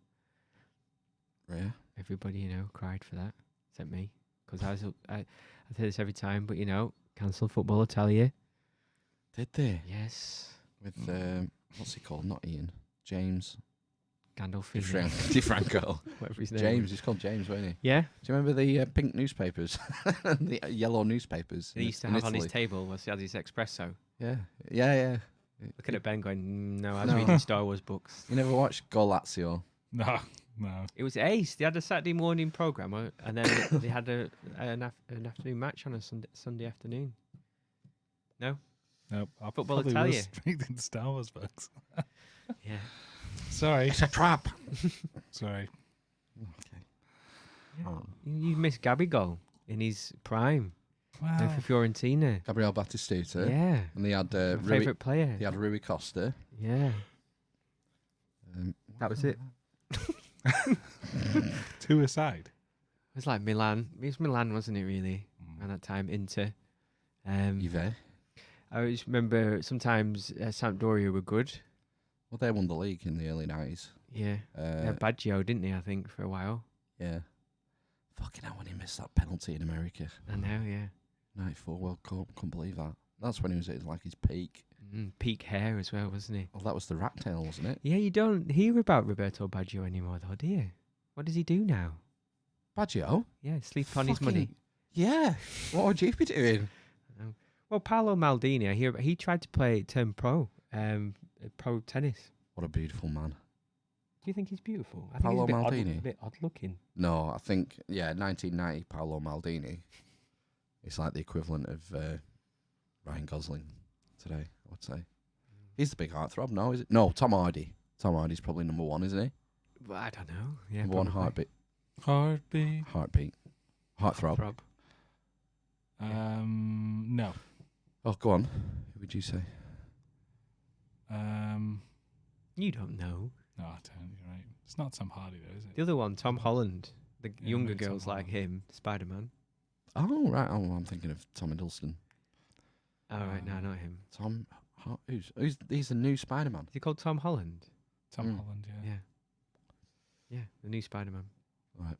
Yeah. Everybody, cried for that, except me, because I say this every time, but cancel football, I tell you. Did they? Yes, With what's he called? Not Ian. James Gandolfini, DeFranco. whatever his name. James. He's called James, wasn't he? Yeah, Do you remember the pink newspapers, the yellow newspapers? he used to in have on his Italy? table was he had his espresso. Yeah, yeah. Looking at Ben, going, "No, I was No. reading Star Wars books." You never watched Go Lazio? No. It was ace. They had a Saturday morning program, and then they had an afternoon match on a Sunday afternoon. No, Nope. I'll Football will probably tell was you. reading Star Wars books. yeah. Sorry. It's a trap. Sorry. Oh. You missed Gabigol in his prime Wow. for Fiorentina. Gabriel Batistuta. Yeah, And they had my Rui. favourite player. They had Rui Costa. Yeah, Um, that was it. 2 aside. It was like Milan. It was Milan, wasn't it? Really, at that time. Inter. Juve. I always remember sometimes Sampdoria were good. Well, they won the league in the early 90s. Yeah, they had Baggio, didn't they? I think for a while. Yeah. Fucking hell, when he missed that penalty in America. I know. Yeah. 94 World Cup. Couldn't believe that. That's when he was at like his peak. Peak hair as well, wasn't he? Well, that was the rat tail, wasn't it? Yeah, you don't hear about Roberto Baggio anymore, though, do you? What does he do now? Baggio? Yeah, sleep on his money. Yeah. What would you be doing? Well, Paolo Maldini, I hear he tried to turn pro tennis. What a beautiful man. Do you think he's beautiful? I Paolo think he's Maldini? a bit odd looking. No, I think, 1990 Paolo Maldini. It's like the equivalent of Ryan Gosling today, I would say. He's the big heartthrob, no, is it? No, Tom Hardy. Tom Hardy's probably number 1, isn't he? Well, I don't know. Yeah, Number 1 probably. Heartbeat. Heartbeat. Heartthrob. Throb. No. Oh, go on. Who would you say? You don't know. No, I don't. You're right. It's not Tom Hardy, though, is it? The other one, Tom Holland. The Yeah, younger maybe Tom girls like Holland. him, Spider-Man. Oh, right. Oh, I'm thinking of Tom Hiddleston. Oh, right, no, not him. Tom, who's he's the new Spider-Man. Is he called Tom Holland? Tom Mm. Holland, yeah. Yeah. Yeah, the new Spider-Man. Right.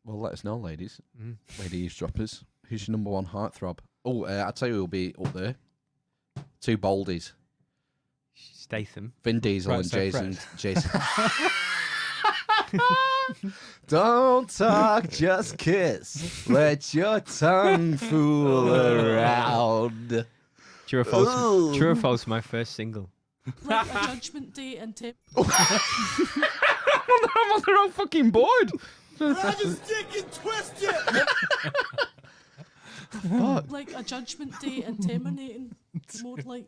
Well, let us know, ladies. Mm. Lady eavesdroppers. Who's your number 1 heartthrob? Oh, I'll tell you who'll be up there. 2 boldies. Statham. Vin Diesel Right, and so Jason. Don't talk, just kiss. Let your tongue fool around. True or false? True or false? My first single. Like a judgment day and tip. I'm on the wrong fucking board. Grab his dick and twist it! Fuck. Like a Judgment Day intimidating mode, like.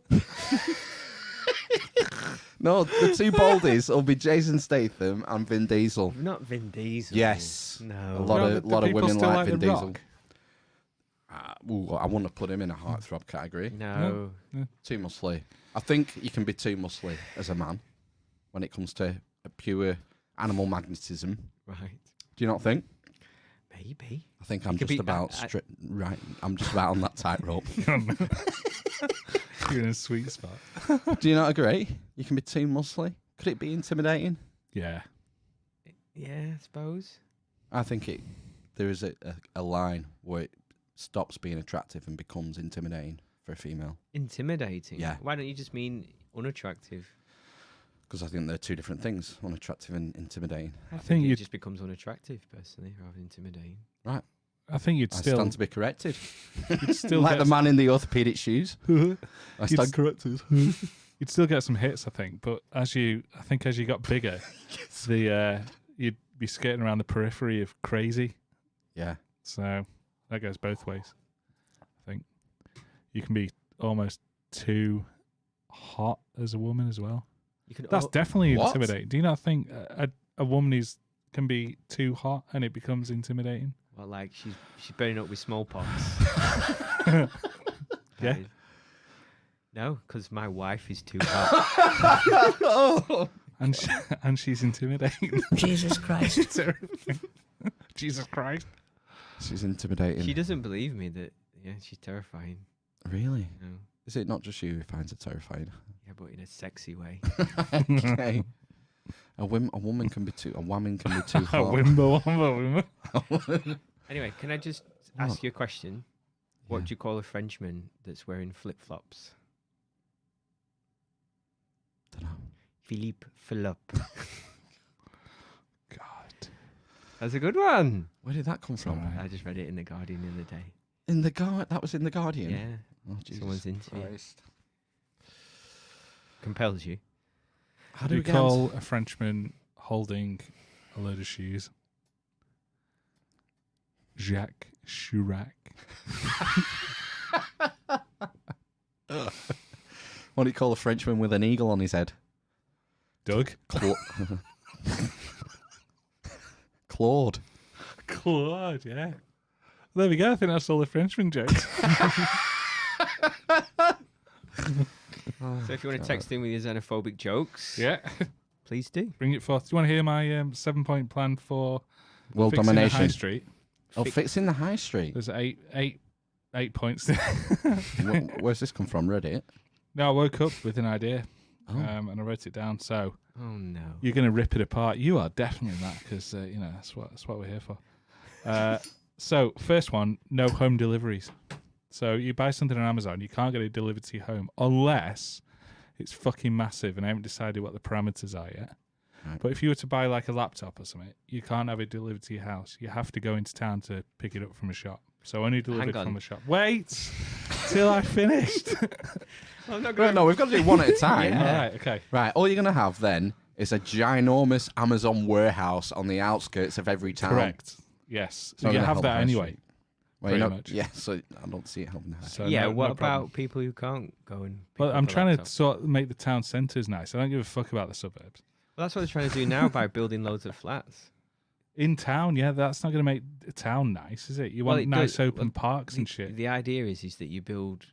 No, the two baldies will be Jason Statham and Vin Diesel. Not Vin Diesel. Yes. No. A lot No, of do lot of people women still like like Vin The Diesel. Rock? I want to put him in a heartthrob category. No. Too muscly. I think you can be too muscly as a man when it comes to a pure animal magnetism. Right. Do you not think? Maybe. I think I'm could just be- about right. I'm just about on that tightrope. You're in a sweet spot. Do you not agree? You can be too muscly. Could it be intimidating? Yeah. Yeah, I suppose. I think there is a line where it stops being attractive and becomes intimidating for a female. Intimidating. Yeah. Why don't you just mean unattractive? Because I think they're two different things, unattractive and intimidating. I think it you'd- just becomes unattractive, personally, rather than intimidating. Right. I think you'd I still stand to be corrected. you'd still Like get the man in the orthopedic shoes. I stand corrected. you'd still get some hits, I think. But as you got bigger, you'd be skating around the periphery of crazy. Yeah. So that goes both ways. I think you can be almost too hot as a woman as well. You can That's definitely What? intimidating. Do you not think a woman can be too hot and it becomes intimidating? well, like she's burning up with smallpox. Yeah. No, because my wife is too hot. And she's intimidating. Jesus Christ. It's everything. Jesus Christ. She's intimidating. She doesn't believe me that. Yeah, she's terrifying. Really? No. Is it not just you who finds it terrifying? Yeah, but in a sexy way. Okay. A woman can be too. A woman can be too A hot. wimbo. Anyway, can I just ask you a question? What do you call a Frenchman that's wearing flip-flops? Dunno. Philippe Philop. God. That's a good one. Where did that come from? alright. I just read it in the Guardian the other day. In the That was in the Guardian. Yeah, Oh, Jesus someone's into it. Christ. Compels you. How do you call a Frenchman holding a load of shoes? Jacques Chirac. What do you call a Frenchman with an eagle on his head? Doug. Claude. Claude, yeah. There we go. I think that's all the Frenchman jokes. So if you want to text in with your xenophobic jokes, Yeah. please do. Bring it forth. Do you want to hear my 7-point plan for World fixing the domination. high street? Oh, fixing the high street. There's eight points. Where's this come from? Reddit? No, I woke up with an idea, Oh. and I wrote it down. So Oh no. you're going to rip it apart. You are definitely that because that's what we're here for. So first one, no home deliveries. So you buy something on Amazon, you can't get it delivered to your home unless it's fucking massive, and I haven't decided what the parameters are yet. Right. But if you were to buy like a laptop or something, you can't have it delivered to your house. You have to go into town to pick it up from a shop. So only delivered on. from a shop. Wait till I finished. I'm not No, we've got to do one at a time. All right, okay. Right, all you're going to have then is a ginormous Amazon warehouse on the outskirts of every town. Correct. Yes. It's not So you gonna have help that high anyway. street. Well, you're pretty not- much. Yeah, so I don't see it helping that. So yeah, no- what no problem. about people who can't go and pick Well, up I'm a trying laptop? to sort of make the town centres nice. I don't give a fuck about the suburbs. Well, that's what they're trying to do now by building loads of flats. In town, yeah, that's not going to make a town nice, is it? You Well, want it nice does- open well, parks and shit. The idea is that you build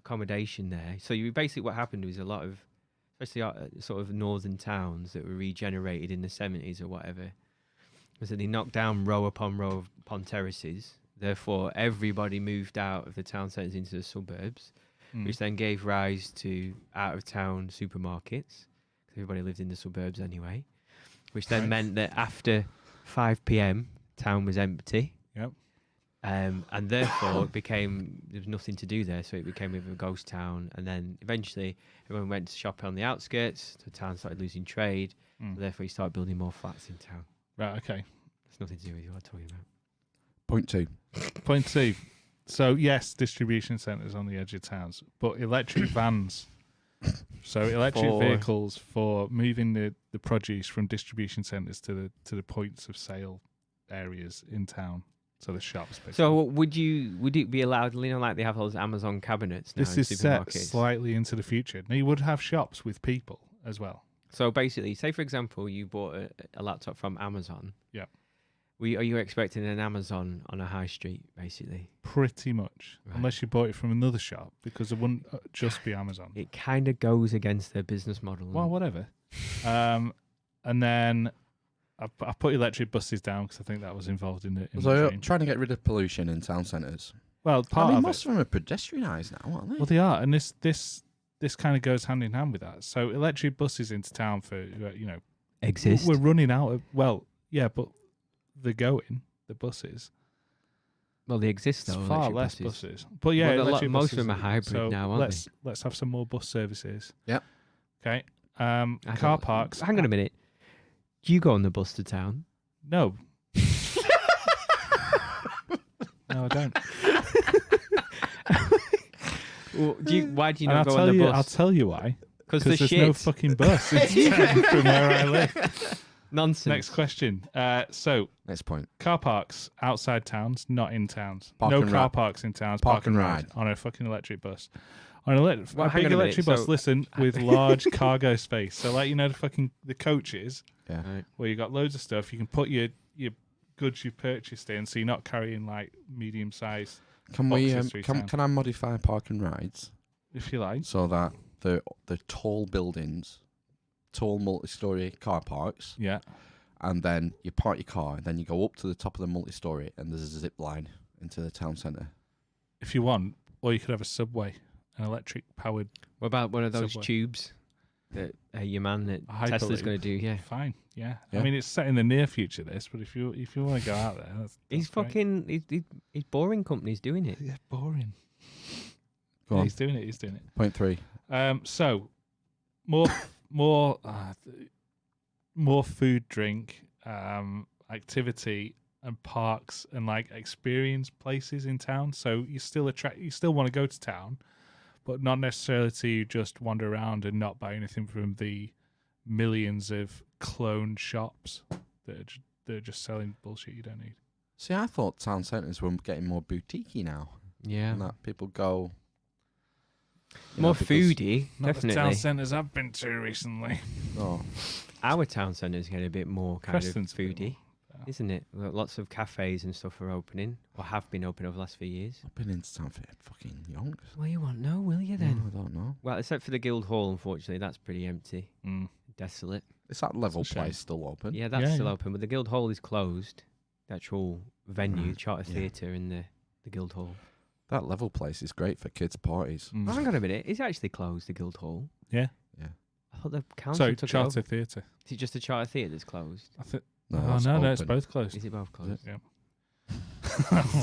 accommodation there. So you basically what happened was a lot of, especially sort of northern towns that were regenerated in the 70s or whatever, was that they knocked down row upon terraces. Therefore, everybody moved out of the town centres into the suburbs, Mm. which then gave rise to out-of-town supermarkets. 'Cause everybody lived in the suburbs anyway, which then Right. meant that after 5 p.m, town was empty. Yep. And therefore, it became there was nothing to do there, so it became a bit of a ghost town. And then eventually, everyone went to shop on the outskirts. The town started losing trade. Mm. Therefore, you start building more flats in town. Right, okay. It's nothing to do with what I'm talking about. Point 2. Point 2. So, yes, distribution centres on the edge of towns, but electric vans. So, electric For- vehicles for moving the produce from distribution centres to the points of sale areas in town. So the shops. Basically. So would it be allowed? You know, like they have those Amazon cabinets now This in is set supermarkets. slightly into the future. Now you would have shops with people as well. So basically, say for example, you bought a laptop from Amazon. Yeah. Are you expecting an Amazon on a high street, basically? Pretty much, Right. unless you bought it from another shop, because it wouldn't just be Amazon. It kind of goes against their business model. Well, whatever. And then I put electric buses down because I think that was involved in the So you're change. trying to get rid of pollution in town centres. Well, part I mean, of most it. of them are pedestrianised now, aren't they? Well, they are, and this kind of goes hand in hand with that. So electric buses into town for exist. we're running out of. Well, yeah, but they're going the buses. Well, they exist It's though. far electric less buses. buses. But yeah, Well, electric most buses of them are hybrid so now, aren't let's have some more bus services. Yep. Okay. I Car don't- parks. Hang on a minute. Do you go on the bus to town? No. No, I don't. Well, why do you And not go on the I'll bus? tell you why. Because Because there's there's no shit. fucking bus in town from where I live. Nonsense. Next question. So Next point. car parks outside towns, not in towns. Park No and car ride. parks in towns. Park and ride. on a fucking electric bus. On a Well, big hang on a minute, electric bus. so- Listen, with large cargo space. So like the coaches Yeah. Right. where you got loads of stuff. You can put your goods you've purchased in, so you're not carrying like medium sized. Can we? Boxes through town. Can I modify park and rides If you like. so that the tall buildings, tall multi-story car parks, Yeah. and then you park your car, and then you go up to the top of the multi-story, and there's a zip line into the town centre. If you want, or you could have a subway, an electric powered. What about one of those Subway. tubes that your man at A Tesla's Hyperloop. going to do? Yeah. Fine. Yeah. Yeah. I mean, it's set in the near future. This, but if you want to go out there, that's He's great. fucking. He's boring companies doing it. Yeah, boring. Go Yeah, on. he's doing it. He's doing it. Point 3. So more food, drink, activity, and parks, and like experience places in town. So you still want to go to town, but not necessarily to just wander around and not buy anything from the millions of clone shops that are just selling bullshit you don't need. See, I thought town centres were getting more boutiquey now, Yeah. and that people go you More know, because- foodie, Not the definitely. town centres I've been to recently. Oh, Our town centre's getting a bit more kind Preston's of a bit foodie, more, isn't it? Lots of cafes and stuff are opening, or have been open over the last few years. I've been into town for fucking young. Well, you won't know, will you then? I don't know. Well, except for the Guildhall, unfortunately, that's pretty empty, Mm. desolate. Is that level It's a shame. place still open? Yeah, that's Yeah, still yeah. open, but the Guildhall is closed. The actual venue, Right, Charter yeah. Theatre in the Guildhall. That level place is great for kids' parties. Mm. Oh, hang on a minute, it's actually closed, the Guildhall. Yeah. Yeah. I thought the council So took it Charter over. Theatre. Is it just the Charter Theatre that's closed? I think. No, Oh that's no, it's open. both closed. Is it both closed? Yeah.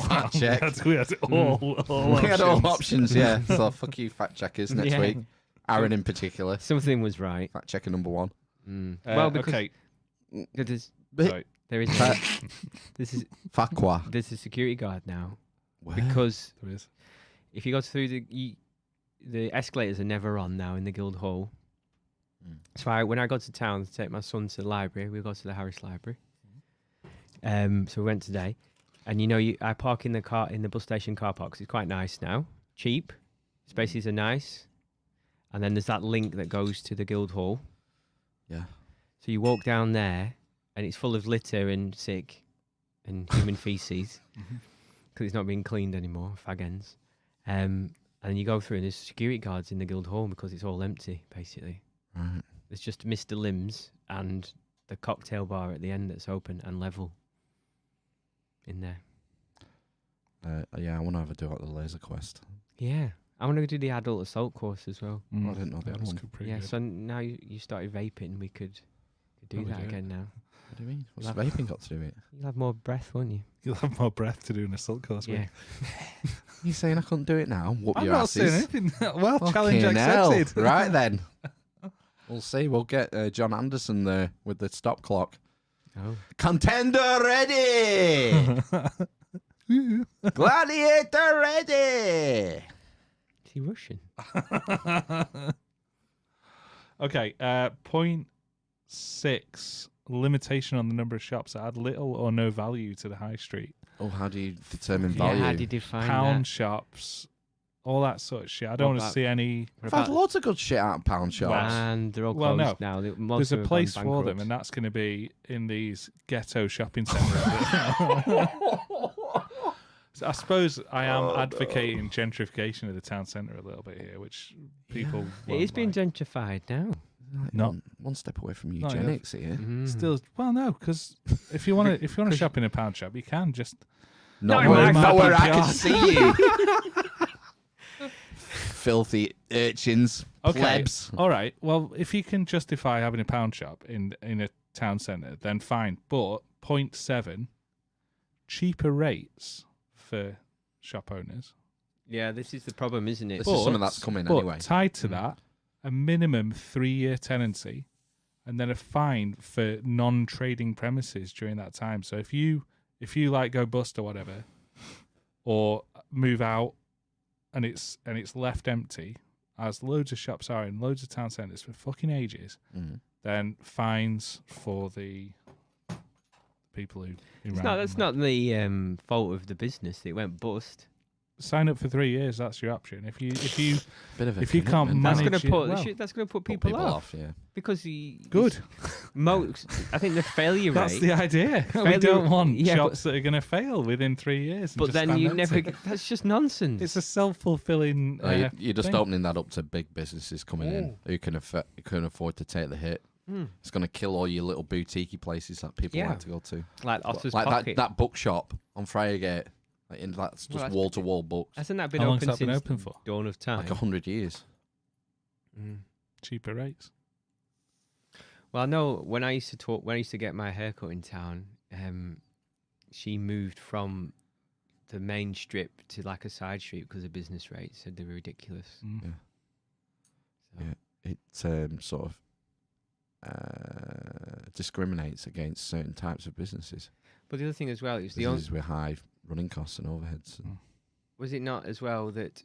Fact check. We had all We had all options. options, yeah. So fuck you, fact checkers next Yeah. week. Aaron in particular, Something was right. fact checker number 1. Well, because okay. Sorry. there is this is Fakwa. there's a security guard now Where? because There is. if you go through the escalators are never on now in the Guildhall. Mm. So when I go to town to take my son to the library, we go to the Harris Library. So we went today, and I park in the bus station car park 'cause it's quite nice now, cheap, spaces are nice, and then there's that link that goes to the Guildhall. Yeah. So you walk down there, and it's full of litter and sick and human feces because it's not being cleaned anymore, fag ends. And you go through, and there's security guards in the Guildhall because it's all empty, basically. Right. There's just Mr. Limbs and the cocktail bar at the end that's open and level in there. Yeah, I want to have a do at the Laser Quest. Yeah. I want to do the adult assault course as well. I didn't know that that was one. pretty Yeah, good. so now you started vaping, we could do Probably that do it. again now. What do you mean? What's Love- vaping got to do with it? You'll have more breath, won't you? You'll have more breath to do an assault course. Yeah. You saying I couldn't do it now? Whoop I'm your not asses. saying anything. Well, challenge Fucking hell. accepted. Right then. We'll see. We'll get John Anderson there with the stop clock. Oh. Contender ready! Gladiator ready! Is he Russian? Okay, point 6. limitation on the number of shops that add little or no value to the high street. Oh, how do you determine Yeah, value? how do you define Pound that? shops, all that sort of shit. I don't want to about- see any. What I've had about- loads of good shit out of pound shops. And they're all Well, closed no. now. Most There's a have gone place for them, bankrupt. and that's going to be in these ghetto shopping centres. So I suppose I am advocating gentrification of the town centre a little bit here, which people It is being like. gentrified now. Not- one step away from Not yet. eugenics here. Mhm. Still, well, no, because if you want to shop in a pound shop, you can just. Not No, where, in my not where I backyard. can see you. Filthy urchins, Okay. plebs. All right. Well, if you can justify having a pound shop in a town centre, then fine. But 0.7 cheaper rates for shop owners. Yeah, this is the problem, isn't it? This is something that's coming but anyway. tied to that, a minimum 3-year tenancy, and then a fine for non-trading premises during that time. So if you like go bust or whatever, or move out, and it's left empty, as loads of shops are in loads of town centres for fucking ages, then fines for the people who That's not the fault of the business that it went bust. sign up for 3 years. That's your option. If you Bit of a if you can't commitment. That's manage going to it put well. that's going to put Put people, off yeah. because Good. I think the failure That's rate. the idea. We Failure- don't want yeah, shops that are going to fail within 3 years. and but just then stand you empty. never. That's just nonsense. It's a self-fulfilling. You're just thing. opening that up to big businesses coming in who can afford to take the hit. It's going to kill all your little boutiquey places that people Yeah. like to go to. like Otter's Like Pocket. that bookshop on Friargate. That's just that's- wall-to-wall books. Hasn't that been How long's open that been since open for? dawn of time? Like 100 years. Cheaper rates. Well, I know when I used to get my haircut in town, she moved from the main strip to like a side street because of business rates. Said they were ridiculous. Mm. So, It sort of discriminates against certain types of businesses. But the other thing as well is Businesses with high running costs and overheads. And was it not as well that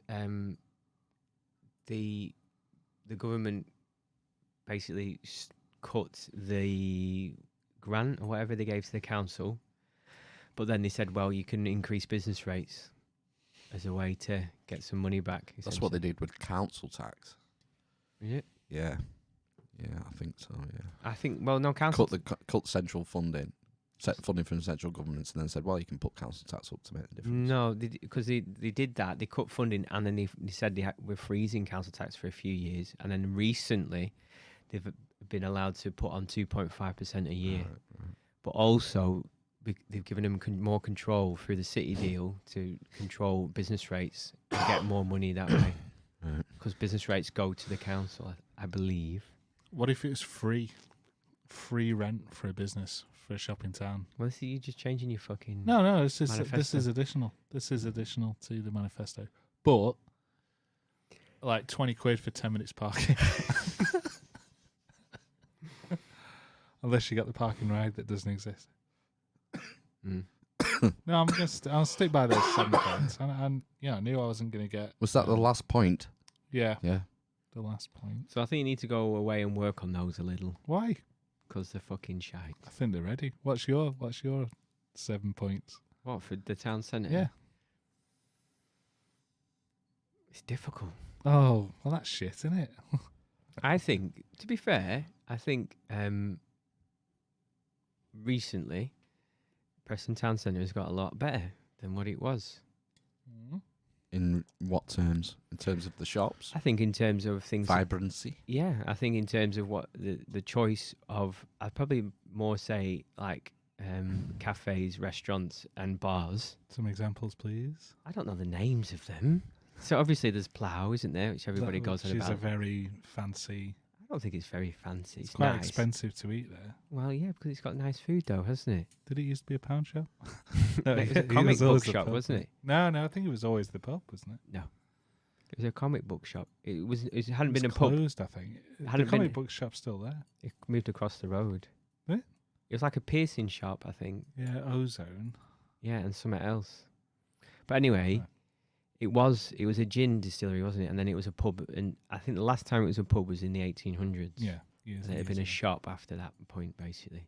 the government basically cut the grant or whatever they gave to the council, but then they said, well, you can increase business rates as a way to get some money back. That's what they did with council tax. Is it? Yeah. Yeah, I think so, yeah. I think, well, no, council. Cut central funding. Set funding from central governments and then said, well, you can put council tax up to make the difference. No, because they did that. They cut funding and then they said they were freezing council tax for a few years. And then recently, they've been allowed to put on 2.5% a year. Right. But also, they've given them more control through the city deal to control business rates and get more money that way. Right. Because business rates go to the council, I believe. What if it was free rent for a business for a shop in town? Well, see, you're just changing your fucking... No, this is Manifesto. additional. This is additional to the manifesto, but like 20 quid for 10 minutes parking. Unless you got the parking ride that doesn't exist. Mm. No, I'll stick by those 7 points. And yeah, I knew I wasn't going to get. Was that the last point? Yeah, Yeah. the last point. So I think you need to go away and work on those a little, Why? because they're fucking shite. I think they're ready. What's your 7 points? What, for the town centre? Yeah. It's difficult. Oh, well, that's shit, isn't it? I think, to be fair, recently, Preston Town Centre has got a lot better than what it was. In what terms? In terms of the shops? I think in terms of things... Vibrancy? Yeah, I think in terms of what the choice of... I'd probably more say, like, cafes, restaurants and bars. Some examples, please. I don't know the names of them. So obviously there's Plough, isn't there, which everybody goes on Which is a about. very fancy. I don't think it's very fancy. It's It's quite nice. expensive to eat there. Well, yeah, because it's got nice food though, hasn't it? Did it used to be a pound shop? It was a comic book shop, wasn't it? No, I think it was always the pub, wasn't it? No. It was a comic book shop. It hadn't It's been a pub. closed, I think. The Hadn't comic been- book shop's still there. It moved across the road. Eh? It was like a piercing shop, I think. Yeah, Ozone. Yeah, and something else. But anyway, Right. it was a gin distillery, wasn't it? And then it was a pub, and I think the last time it was a pub was in the 1800s. Yeah. Years And it had and been a years shop after that point, basically.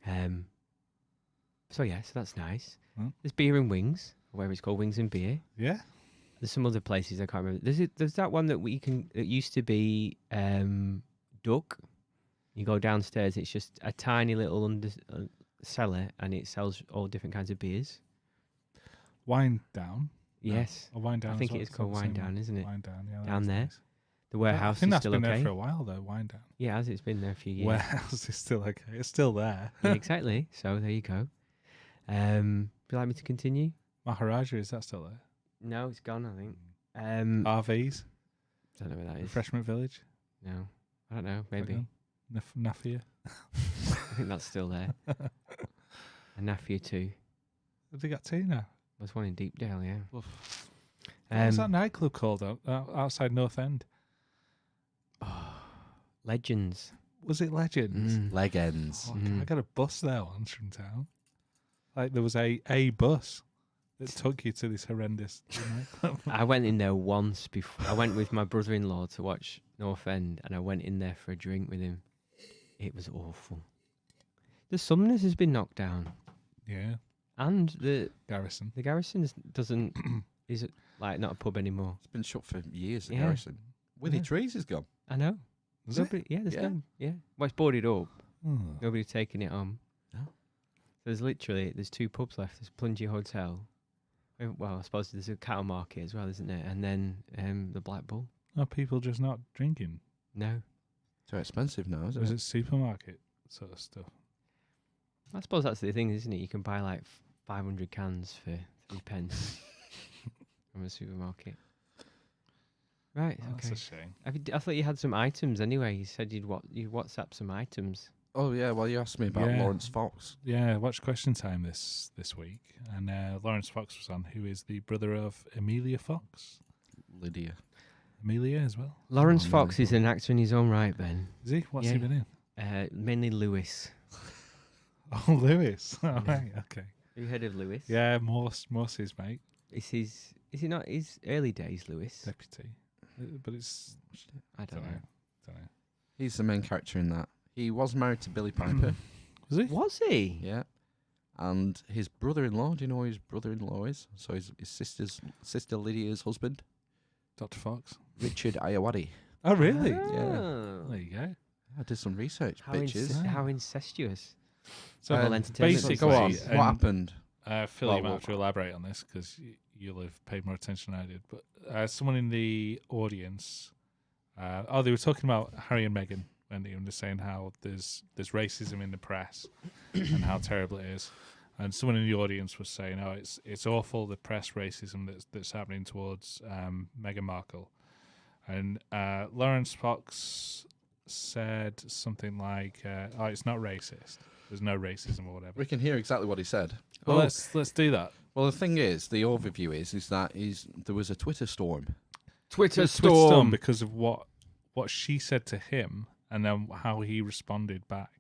So yeah, so that's nice. Mm. There's beer and wings, or whatever it's called, wings and beer. Yeah. There's some other places I can't remember. There's that one that it used to be Duck. You go downstairs, it's just a tiny little cellar, and it sells all different kinds of beers. Wine Down. Yes, Or Wine Down. I think as well. it is It's called the Wine same Down, one. isn't it? Wine Down, yeah. Down that's there. nice. The I warehouse think is that's still been okay. there for a while though. Wine Down. Yeah, as it's been there a few years. Warehouse is still okay. It's still there. Yeah, exactly. So there you go. Would you like me to continue? Maharaja, is that still there? No, it's gone. I think. RVs. Don't know where that is. Refreshment Village. No, I don't know. Maybe. Nafia. I think that's still there. And Nafia too. Have they got two now? There's one in Deepdale, yeah. What was that nightclub called outside North End? Legends. Was it Legends? Legends. I got a bus there once from town. Like there was a bus that took you to this horrendous nightclub. I went in there once before. I went with my brother-in-law to watch North End, and I went in there for a drink with him. It was awful. The Sumners has been knocked down, Yeah. and the Garrison. Garrison is like not a pub anymore. It's been shut for years at Yeah. Garrison. Willie Yeah. Trees is gone. I know. Was it? Nobody, yeah, there's Yeah. no. Yeah, well, it's boarded up. Oh. Nobody's taking it on. No. So there's two pubs left. There's Plungy Hotel. Well, I suppose there's a cattle market as well, isn't there? And then the Black Bull. Are people just not drinking? No, Too expensive now, isn't Or is it? it supermarket sort of stuff? I suppose that's the thing, isn't it? You can buy like 500 cans for 3 pence from a supermarket. Right. Oh, Okay. that's a shame. I thought you had some items anyway. You said you WhatsApp some items. Oh yeah, well you asked me about Yeah. Lawrence Fox. Yeah, watch Question Time this week, and Lawrence Fox was on, who is the brother of Amelia Fox. Lydia. Amelia as well. Lawrence Oh, Fox no. is an actor in his own right, Ben. Is he? What's he Yeah. been in? Mainly Lewis. Oh, Lewis. All right, okay. Have you heard of Lewis? Yeah, Morse his mate, Is he not his early days, Lewis? deputy. But it's I don't know. Don't know. He's the main character in that. He was married to Billy Piper. Was he? Was he? Yeah. And his brother-in-law, do you know who his brother-in-law is? So his sister Lydia's husband, Dr. Fox. Richard Ayawadi. Oh, really? Oh. There you go. I did some research, How, bitches. how incestuous. So Well, entertainment. basically, Go on. and, What happened? Phil, Well, you might have to elaborate on this because you'll have paid more attention than I did. But someone in the audience, they were talking about Harry and Meghan, and they were saying how there's racism in the press and how terrible it is. And someone in the audience was saying, "Oh, it's awful, the press racism that's happening towards Meghan Markle." And Lawrence Fox said something like, "Oh, it's not racist. There's no racism or whatever." We can hear exactly what he said. Well, let's do that. Well, the thing is, the overview is that there was a Twitter storm. Twitter It's storm because of what she said to him and then how he responded back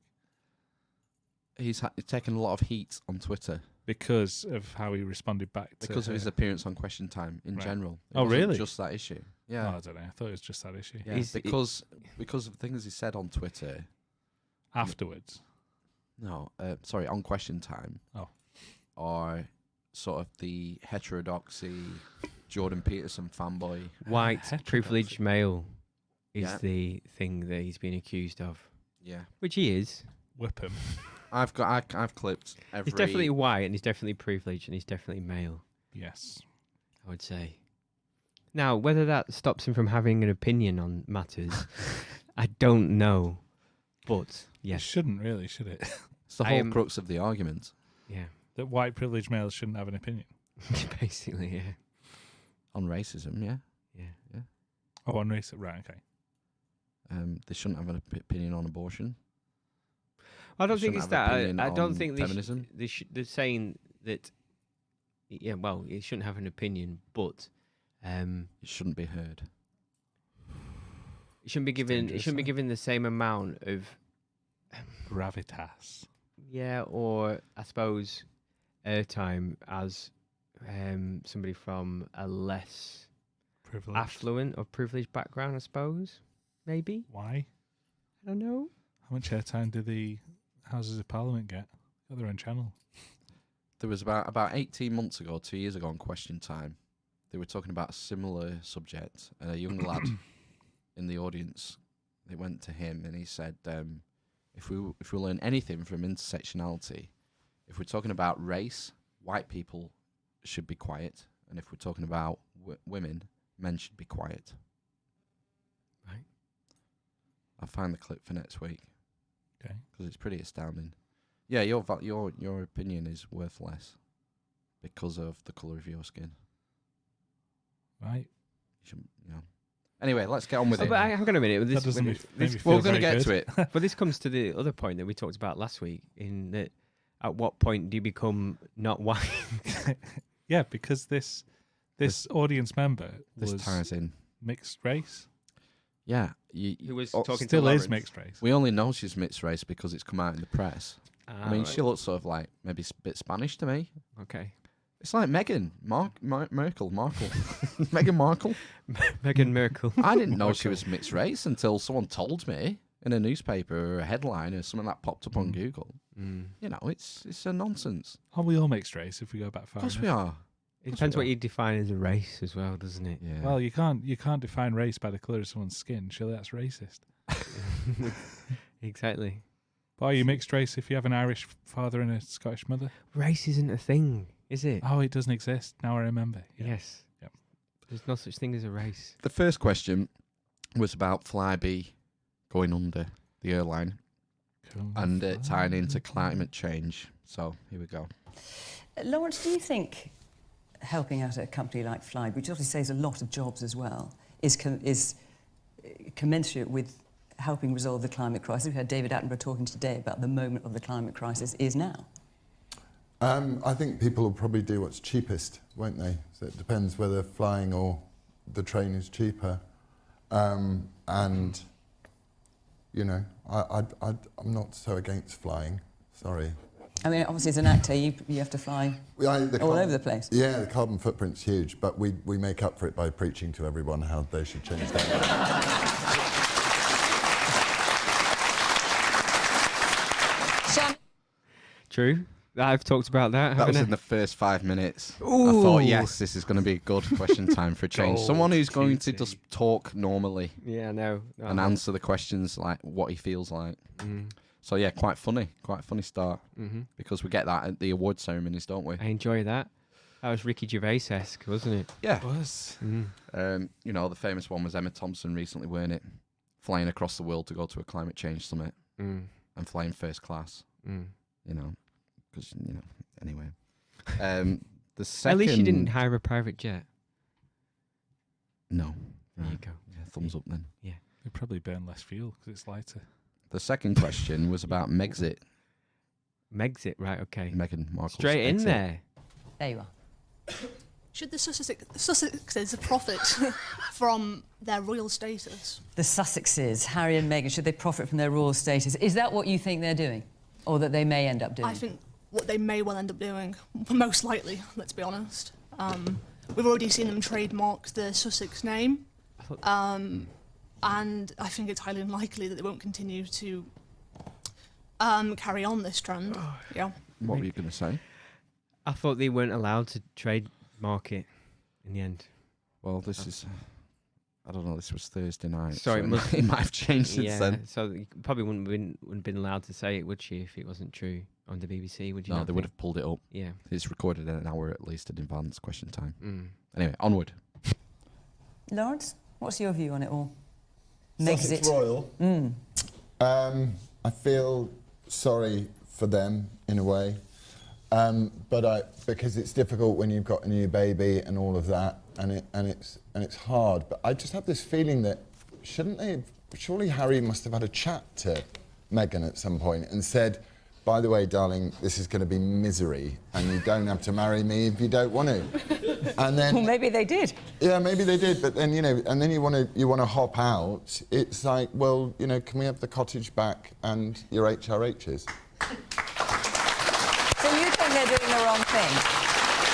He's taken a lot of heat on Twitter because of how he responded back to because of his her. appearance on Question Time in Right. general. It Oh, wasn't really? Just that issue. Oh, Yeah. I don't know. I thought it was just that issue. Yeah, Is it- because of things he said on Twitter. Afterwards. No, sorry, on Question Time. Oh. Or sort of the heterodoxy Jordan Peterson fanboy. White Heterodoxy. privileged male is Yeah. the thing that he's been accused of, Yeah, which he is. Whip him. I've clipped every. He's definitely white, and he's definitely privileged, and he's definitely male, Yes. I would say. Now, whether that stops him from having an opinion on matters, I don't know. But It yes, shouldn't really, should it? It's the I whole am- crux of the argument. yeah, That white privileged males shouldn't have an opinion. basically, yeah, On racism, yeah. yeah. Oh, on race. Right, okay. They shouldn't have an opinion on abortion. I don't They think shouldn't it's have that. opinion I don't on think feminism. they're saying that. Yeah, well, he shouldn't have an opinion, but It shouldn't be heard. it shouldn't be given. It dangerous, shouldn't be though. given the same amount of. Gravitas. Yeah, or I suppose airtime as somebody from a less Privilege. affluent or privileged background, I suppose. Maybe. Why? I don't know. How much airtime do the Houses of Parliament get? Got their own channel. There was about 18 months ago, 2 years ago on Question Time, they were talking about a similar subject, and a young lad in the audience, they went to him and he said, if we learn anything from intersectionality, if we're talking about race, white people should be quiet, and if we're talking about women, men should be quiet. Right. I'll find the clip for next week. Okay. Because it's pretty astounding. Yeah, your opinion is worth less because of the colour of your skin. Right. Anyway, let's get on with it. But hang on a minute. That doesn't make me feel We're going to very get good. to it. But this comes to the other point that we talked about last week. In that, at what point do you become not white? Yeah, because this audience member This was ties in. mixed race. Yeah. Who was Oh, talking Still to is Lawrence. mixed race. We only know she's mixed race because it's come out in the press. I mean, right. she looks sort of like maybe a bit Spanish to me. Okay. It's like Meghan Markle. Meghan Markle. Meghan Merkel. I didn't know she was mixed race until someone told me in a newspaper or a headline or something that popped up on Google. You know, it's a nonsense. Are we all mixed race if we go back Of far course enough? we are. It depends what you define as a race as well, doesn't it? Yeah. Well, you can't define race by the colour of someone's skin. Surely that's racist. Exactly. But are you mixed race if you have an Irish father and a Scottish mother? Race isn't a thing, is it? Oh, it doesn't exist. Now I remember. Yeah. Yes. Yep. There's no such thing as a race. The first question was about Flybe going under the airline and tying into climate change. So here we go. Lawrence, do you think helping out at a company like Flybe, which obviously saves a lot of jobs as well, is commensurate with helping resolve the climate crisis? We had David Attenborough talking today about the moment of the climate crisis is now. I think people will probably do what's cheapest, won't they? So it depends whether flying or the train is cheaper. And, you know, I'm not so against flying, sorry. I mean, obviously as an actor, you have to fly all over the place. Yeah, the carbon footprint's huge, but we make up for it by preaching to everyone how they should change their life. True. I've talked about that. That haven't was I? in the first 5 minutes. I thought, yes, this is going to be a good question time for a change. Someone who's going to just talk normally Yeah, no. and answer the questions like what he feels like. So yeah, quite funny start because we get that at the award ceremonies, don't we? I enjoy that. That was Ricky Gervais-esque, wasn't it? Yeah. It was. You know, the famous one was Emma Thompson recently, weren't it? Flying across the world to go to a climate change summit and flying first class. You know, because you know. Anyway, the second. At least you didn't hire a private jet. No. There you go. Yeah, thumbs up then. Yeah. They probably burn less fuel because it's lighter. The second question was about Megxit. Megxit, right? Okay. Meghan Markle. Straight in there. There you are. Should the Sussexes profit from their royal status? The Sussexes, Harry and Meghan, should they profit from their royal status? Is that what you think they're doing? Or that they may end up doing? I think what they may well end up doing, most likely, let's be honest. We've already seen them trademark the Sussex name. And I think it's highly unlikely that they won't continue to carry on this trend. Yeah. What were you going to say? I thought they weren't allowed to trademark it in the end. Well, this is. I don't know. This was Thursday night. Sorry, so it might have changed since Yeah, then. so you probably wouldn't have been allowed to say it, would she, if it wasn't true on the BBC, would you? No, not they would think? have pulled it up. Yeah. It's recorded in an hour at least in advance. Question time. Anyway, onward. Lawrence, what's your view on it all? Sussex Megxit. Royal. I feel sorry for them in a way, but because it's difficult when you've got a new baby and all of that, and it's hard. But I just have this feeling that surely Harry must have had a chat to Meghan at some point and said, by the way, darling, this is going to be misery, and you don't have to marry me if you don't want to. And then, Well, maybe they did. yeah, maybe they did, but then and then you want to hop out. It's like, well, can we have the cottage back and your HRHs? So you think they're doing the wrong thing?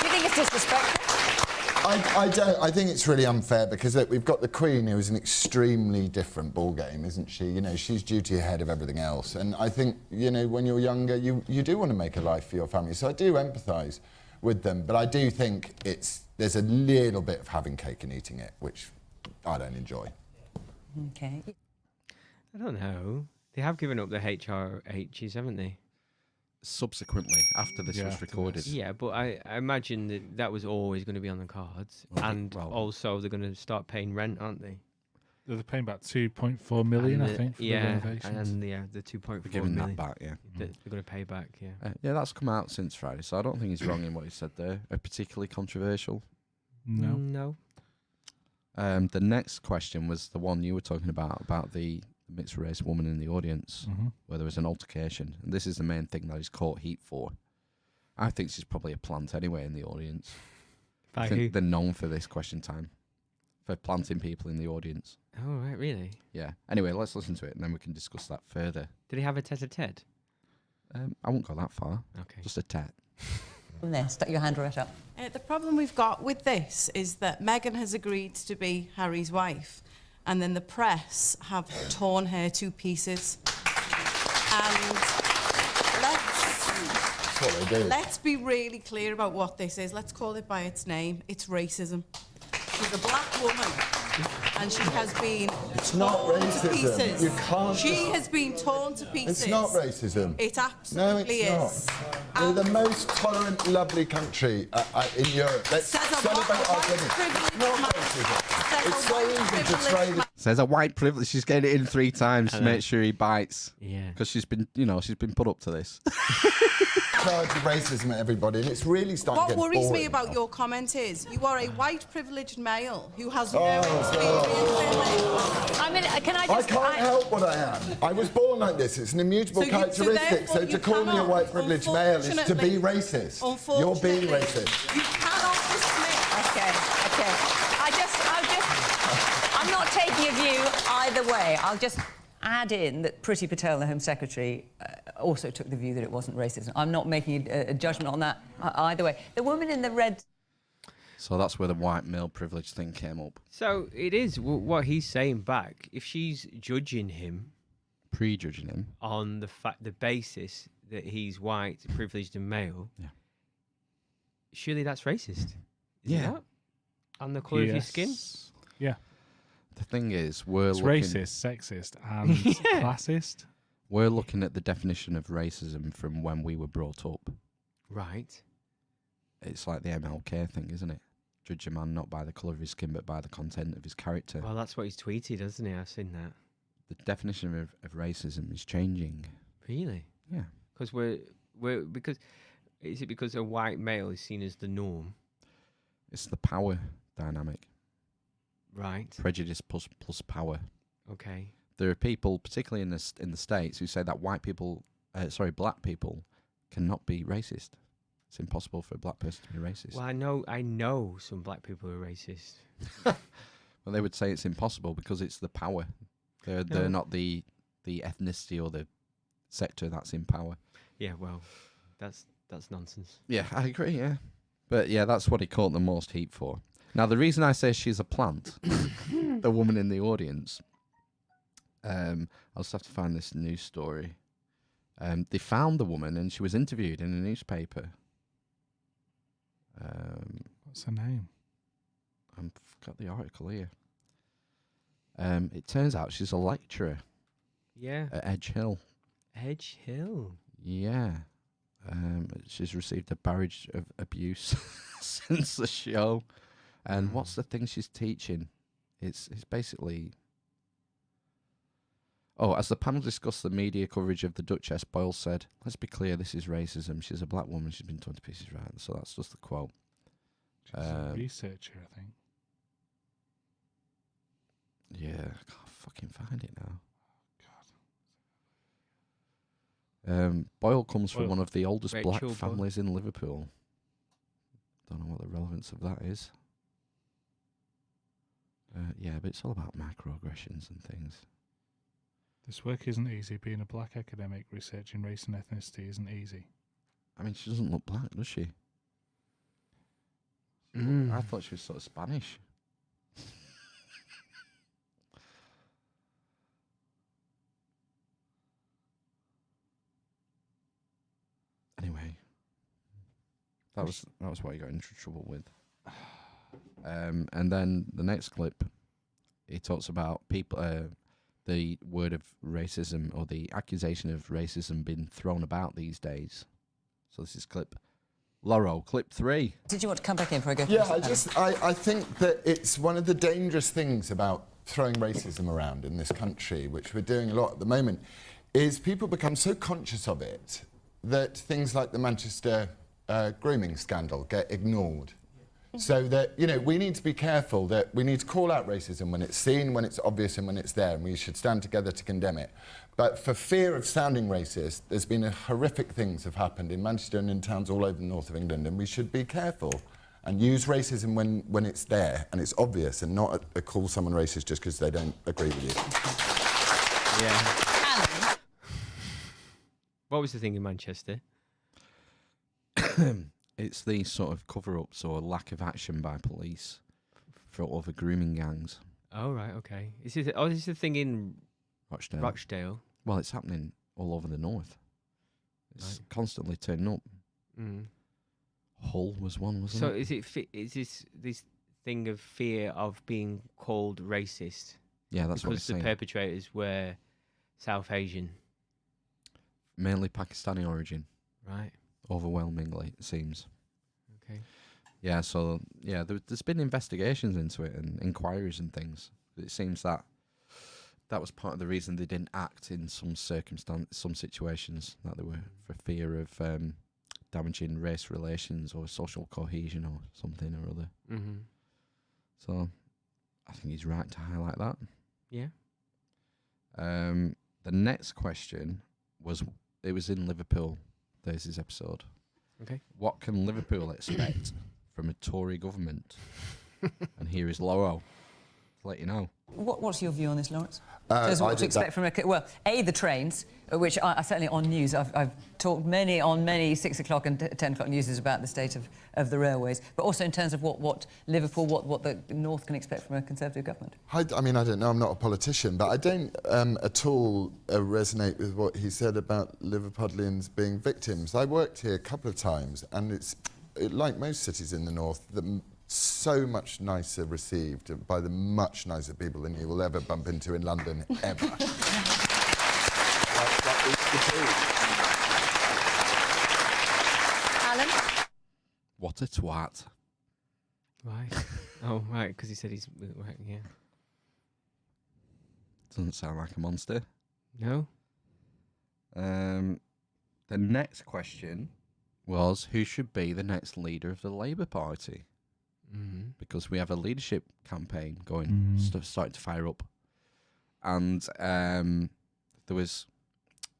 Do you think it's disrespectful? I don't. I think it's really unfair because look, we've got the Queen, who is an extremely different ball game, isn't she? You know, she's duty ahead of everything else. And I think, you know, when you're younger, you do want to make a life for your family. So I do empathise with them, but I do think there's a little bit of having cake and eating it, which I don't enjoy. Okay. I don't know. They have given up the HRHs, haven't they? Subsequently, after this was recorded. Yeah, but I imagine that was always going to be on the cards. Well, and also they're going to start paying rent, aren't they? They're paying about 2.4 million, I think, for the renovations. And the 2.4 We're giving million. that back, yeah. They're going to pay back, yeah. Yeah, that's come out since Friday, so I don't think he's wrong in what he said there. Particularly controversial. No. The next question was the one you were talking about the mixed race woman in the audience, where there was an altercation. And this is the main thing that he's caught heat for. I think she's probably a plant anyway in the audience. I think they're known for this question time, for planting people in the audience. Oh, right, really? Yeah. Anyway, let's listen to it and then we can discuss that further. Did he have a tete-a-tete? I won't go that far. Okay. Just a tet. There, stick your hand right up. The problem we've got with this is that Meghan has agreed to be Harry's wife, and then the press have torn her to pieces. And let's be really clear about what this is. Let's call it by its name. It's racism. She's a black woman, and she has been torn to pieces. You can't. She has been torn to pieces. It's not racism. It absolutely is. We're the most tolerant, lovely country in Europe. Let's celebrate our goodness. It's not racism. It's so easy to trade. Says a white privilege. She's getting it in 3 times to make sure he bites. Yeah. Because she's been put up to this. Charge of racism at everybody, and it's really starting to get What worries boring me about now. your comment is you are a white privileged male who has no experience in it. I mean, can I just... I can't help what I am. I was born like this. It's an immutable characteristic. So to call me a white privileged male is to be racist. You're being racist. You cannot dismiss. Okay. I'm not taking a view either way. I'll just add in that Priti Patel, the Home Secretary, also took the view that it wasn't racism. I'm not making a judgment on that either way. The woman in the red... So that's where the white male privilege thing came up. So it is what he's saying back. If she's judging him, prejudging him on the basis that he's white, privileged, and male, surely that's racist. Isn't it? On the colour of your skin. Yeah. The thing is, it's racist, sexist, and classist. We're looking at the definition of racism from when we were brought up. Right. It's like the MLK thing, isn't it? Judge a man not by the colour of his skin, but by the content of his character. Well, that's what he's tweeted, hasn't he? I've seen that. The definition of racism is changing. Really? Yeah. Because is it because a white male is seen as the norm? It's the power dynamic. Right. Prejudice plus power. Okay. There are people, particularly in the States, who say that black people cannot be racist. It's impossible for a black person to be racist. Well, I know some black people who are racist. Well, they would say it's impossible because it's the power. They're not the ethnicity or the sector that's in power. Yeah, well, that's nonsense. Yeah, I agree, yeah. But yeah, that's what he caught the most heat for. Now, the reason I say she's a plant, the woman in the audience, I'll just have to find this news story. They found the woman and she was interviewed in a newspaper. What's her name? I've got the article here. It turns out she's a lecturer. Yeah. At Edge Hill. Edge Hill? Yeah. She's received a barrage of abuse since the show. And what's the thing she's teaching? It's basically... Oh, as the panel discussed the media coverage of the Duchess, Boyle said, "Let's be clear, this is racism. She's a black woman. She's been torn to pieces," right? So that's just the quote. She's a researcher, I think. Yeah, I can't fucking find it now. Boyle comes from one of the oldest black families in Liverpool. Don't know what the relevance of that is. Yeah, but it's all about microaggressions and things. This work isn't easy. Being a black academic researching race and ethnicity isn't easy. I mean, she doesn't look black, does she? I I thought she was sort of Spanish. Anyway, that was what he got into trouble with. And then the next clip, he talks about people, the word of racism or the accusation of racism being thrown about these days. So this is clip. Laurel, clip 3. Did you want to come back in before I go? Yeah, I think that it's one of the dangerous things about throwing racism around in this country, which we're doing a lot at the moment, is people become so conscious of it that things like the Manchester grooming scandal get ignored. So that, you know, we need to be careful that we need to call out racism when it's seen, when it's obvious and when it's there, and we should stand together to condemn it. But for fear of sounding racist, there's been horrific things have happened in Manchester and in towns all over the north of England, and we should be careful and use racism when it's there and it's obvious, and not call someone racist just because they don't agree with you. Yeah. What was the thing in Manchester? It's these sort of cover-ups or lack of action by police for other grooming gangs. Oh, right, okay. Is this the thing in Rochdale. Rochdale? Well, it's happening all over the north. It's constantly turning up. Mm. Hull was one, wasn't So it? is this thing of fear of being called racist? Yeah, that's what because it's the saying. perpetrators were South Asian. Mainly Pakistani origin, Right. overwhelmingly, it seems. Okay. Yeah, so, yeah, there's been investigations into it and inquiries and things. It seems that was part of the reason they didn't act in some situations, that they were for fear of damaging race relations or social cohesion or something or other. Mm-hmm. So I think he's right to highlight that. Yeah. The next question was in Liverpool, Thursday's episode. Okay. What can Liverpool expect from a Tory government? And here is Laurel to let you know. What's your view on this, Lawrence? What to expect from the trains, which I certainly on news. I've talked on many 6 o'clock and 10 o'clock newses about the state of the railways, but also in terms of what Liverpool, what the North can expect from a Conservative government. I mean, I don't know, I'm not a politician, but I don't at all resonate with what he said about Liverpudlians being victims. I worked here a couple of times, and it's like most cities in the North, so much nicer received by the much nicer people than you will ever bump into in London, ever. Alan? What a twat. Right. Oh, right, because he said he's... Right, yeah. Doesn't sound like a monster. No? The next question was, who should be the next leader of the Labour Party? Mm-hmm. Because we have a leadership campaign going, starting to fire up. And there was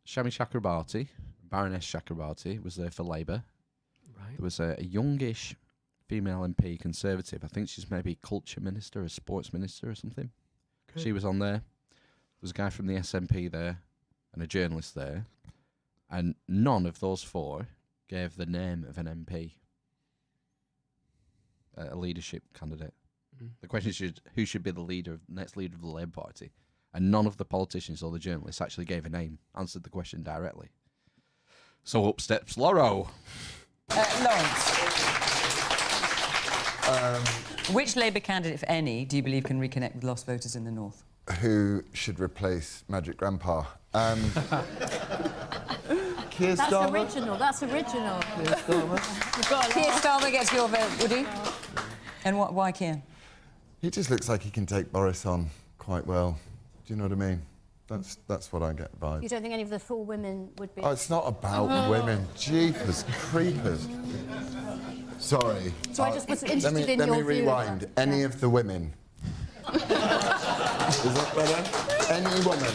Shami Chakrabarti, Baroness Chakrabarti, was there for Labour. Right. There was a youngish female MP, Conservative. I think she's maybe culture minister or sports minister or something. Okay. She was on there. There was a guy from the SNP there and a journalist there. And none of those four gave the name of an MP. A leadership candidate. The question is, who should be the next leader of the Labour Party? And none of the politicians or the journalists actually gave a name, answered the question directly. So up steps Laurel. Lawrence. Which Labour candidate, if any, do you believe can reconnect with lost voters in the North? Who should replace Magic Grandpa? Keir That's Starmer? original. That's original. Keir Starmer? Keir Starmer gets your vote, would he? And why Keir? He just looks like he can take Boris on quite well. Do you know what I mean? That's what I get vibe. You don't think any of the 4 women would be... Oh, it's not about women. Jeepers creepers. Sorry. So I just was interested in let your me view of rewind. that. Any of the women. Is that better? Any woman.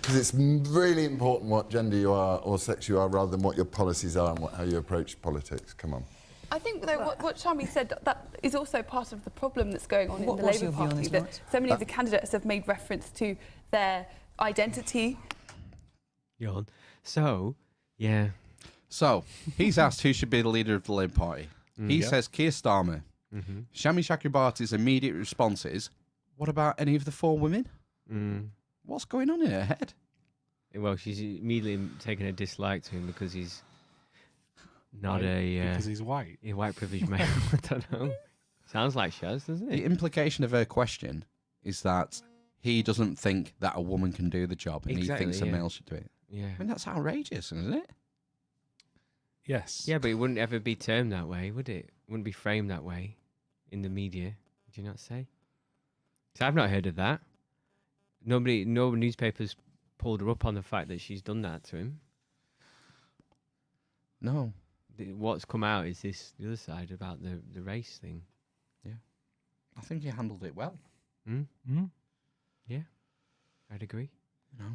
Because it's really important what gender you are or sex you are rather than what your policies are and how you approach politics. Come on. I think, though, what Shami said, that is also part of the problem that's going on in the what's Labour your view on Party, this, that Lawrence? so many of the candidates have made reference to their identity. Yawn. So, yeah. So, he's asked who should be the leader of the Labour Party. He says Keir Starmer. Shami Chakrabarti's immediate response is, what about any of the 4 women? What's going on in her head? Well, she's immediately taken a dislike to him because he's not because he's white. A white privileged male. I don't know. Sounds like she has, doesn't it? The implication of her question is that he doesn't think that a woman can do the job, and he thinks a male should do it. Yeah. I mean, that's outrageous, isn't it? Yes. Yeah, but it wouldn't ever be termed that way, would it? Wouldn't be framed that way in the media. Do you not say? So I've not heard of that. No newspapers pulled her up on the fact that she's done that to him. No. What's come out is the other side about the race thing. Yeah. I think he handled it well. Yeah. I'd agree. You know,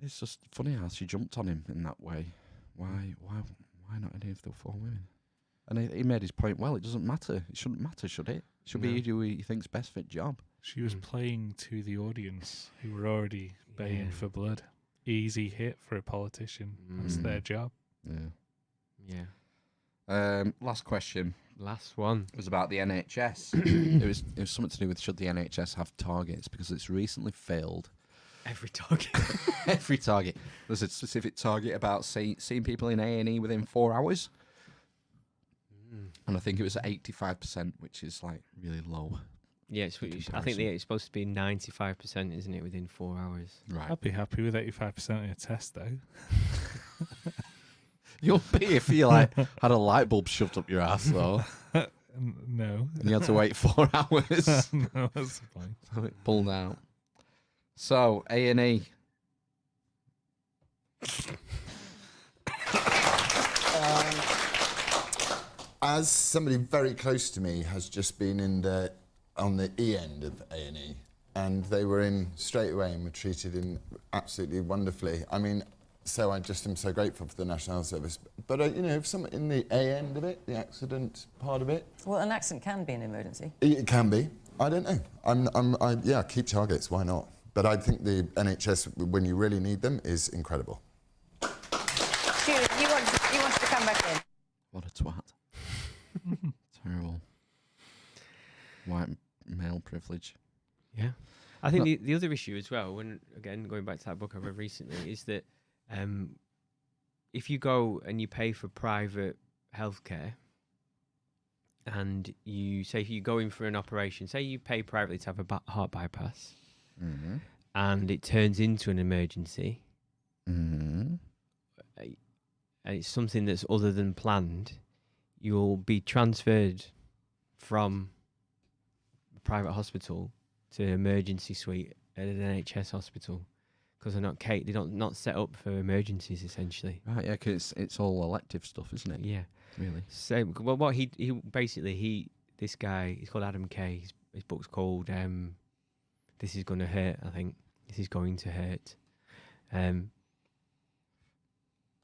it's just funny how she jumped on him in that way. Why not any of the 4 women? And he made his point well. It doesn't matter. It shouldn't matter, should it? It should be who he thinks best fit job. She was playing to the audience who were already baying for blood. Easy hit for a politician. That's their job. Yeah. Last question. Last one. It was about the NHS. it was something to do with should the NHS have targets, because it's recently failed. Every target. Every target. There's a specific target about seeing people in A&E within 4 hours. And I think it was at 85%, which is like really low. Yeah, I think it's supposed to be 95%, isn't it, within 4 hours? Right. I'd be happy with 85% on a test, though. You'll be if you like had a light bulb shoved up your ass, though. No. And you had to wait 4 hours. No, that's the point. So it pulled out. So, A&E. As somebody very close to me has just been on the E end of A&E, and they were in straight away and were treated in absolutely wonderfully. I mean, so I just am so grateful for the National Health Service. But, if someone in the A end of it, the accident part of it... Well, an accident can be an emergency. It can be. I don't know. Yeah, keep targets, why not? But I think the NHS, when you really need them, is incredible. Julie, you wanted to come back in. What a twat. Terrible. White male privilege. Yeah. I think the other issue as well, when, again, going back to that book I read recently, is that if you go and you pay for private healthcare, and if you go in for an operation, say you pay privately to have a heart bypass, and it turns into an emergency, and it's something that's other than planned, you'll be transferred from a private hospital to emergency suite at an NHS hospital, because they're not set up for emergencies, essentially. Right, yeah, because it's all elective stuff, isn't it? Yeah. Really. So, well, what he basically, this guy, he's called Adam Kay. His book's called This Is Gonna Hurt, I think. This Is Going to Hurt.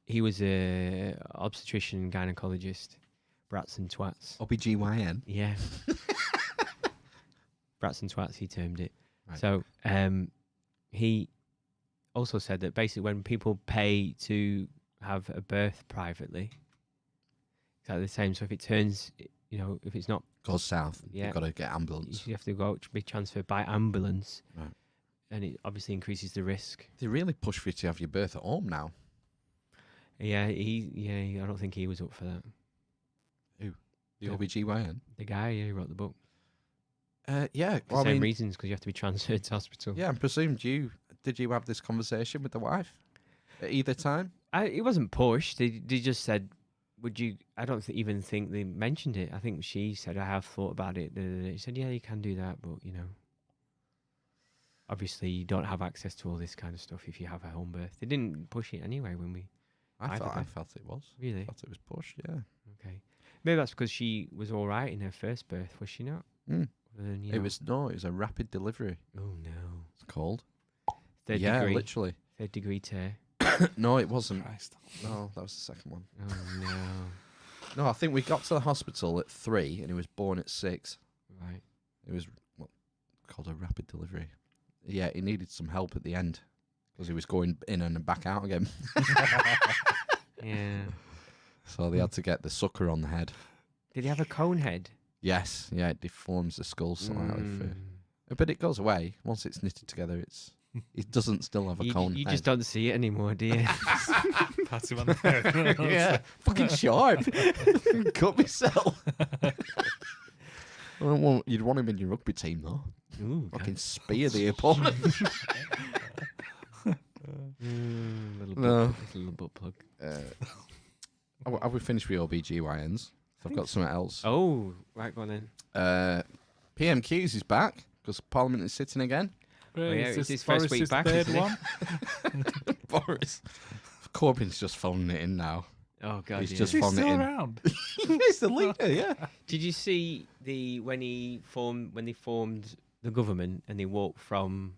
He was a obstetrician gynecologist, brats and twats. OBGYN? Yeah. Brats and twats, he termed it. Right. So he also said that basically when people pay to have a birth privately, exactly the same. So if it turns, if it's not... Goes south, you've got to get ambulance. You have to be transferred by ambulance. Right. And it obviously increases the risk. They really push for you to have your birth at home now. Yeah, I don't think he was up for that. Who? The OBGYN? The guy who wrote the book. Yeah. For the same reasons, because you have to be transferred to hospital. Yeah, I presumed did you have this conversation with the wife at either time? It wasn't pushed. They just said, would you... I don't even think they mentioned it. I think she said, I have thought about it. She said, yeah, you can do that, but, obviously you don't have access to all this kind of stuff if you have a home birth. They didn't push it anyway when we... I felt it was. Really? I felt it was pushed, yeah. Okay. Maybe that's because she was all right in her first birth, was she not? It was a rapid delivery. Oh, no. It's called. Third yeah, degree. Literally. Third degree tear. No, it wasn't. Christ. No, that was the second one. Oh, no. No, I think we got to the hospital at 3 and he was born at 6. Right. It was called a rapid delivery. Yeah, he needed some help at the end because he was going in and back out again. Yeah. So they had to get the sucker on the head. Did he have a cone head? Yes, yeah, it deforms the skull slightly. But it goes away. Once it's knitted together, it doesn't still have a cone. You just don't see it anymore, do you? Pat him on the head. Yeah, fucking sharp. Cut myself. You'd want him in your rugby team, though. Ooh, fucking spear the opponent. Little butt plug. Have we finished with OBGYNs? I've got something else. Oh, right, go on then. PMQs is back because Parliament is sitting again. Really? Yeah, Is it's this his first week Boris's back, third isn't it? one? Boris. Corbyn's just phoning it in now. Oh God, He's yeah. just He's phoning it still in. around. He's the leader, yeah. Did you see when they formed the government and they walked from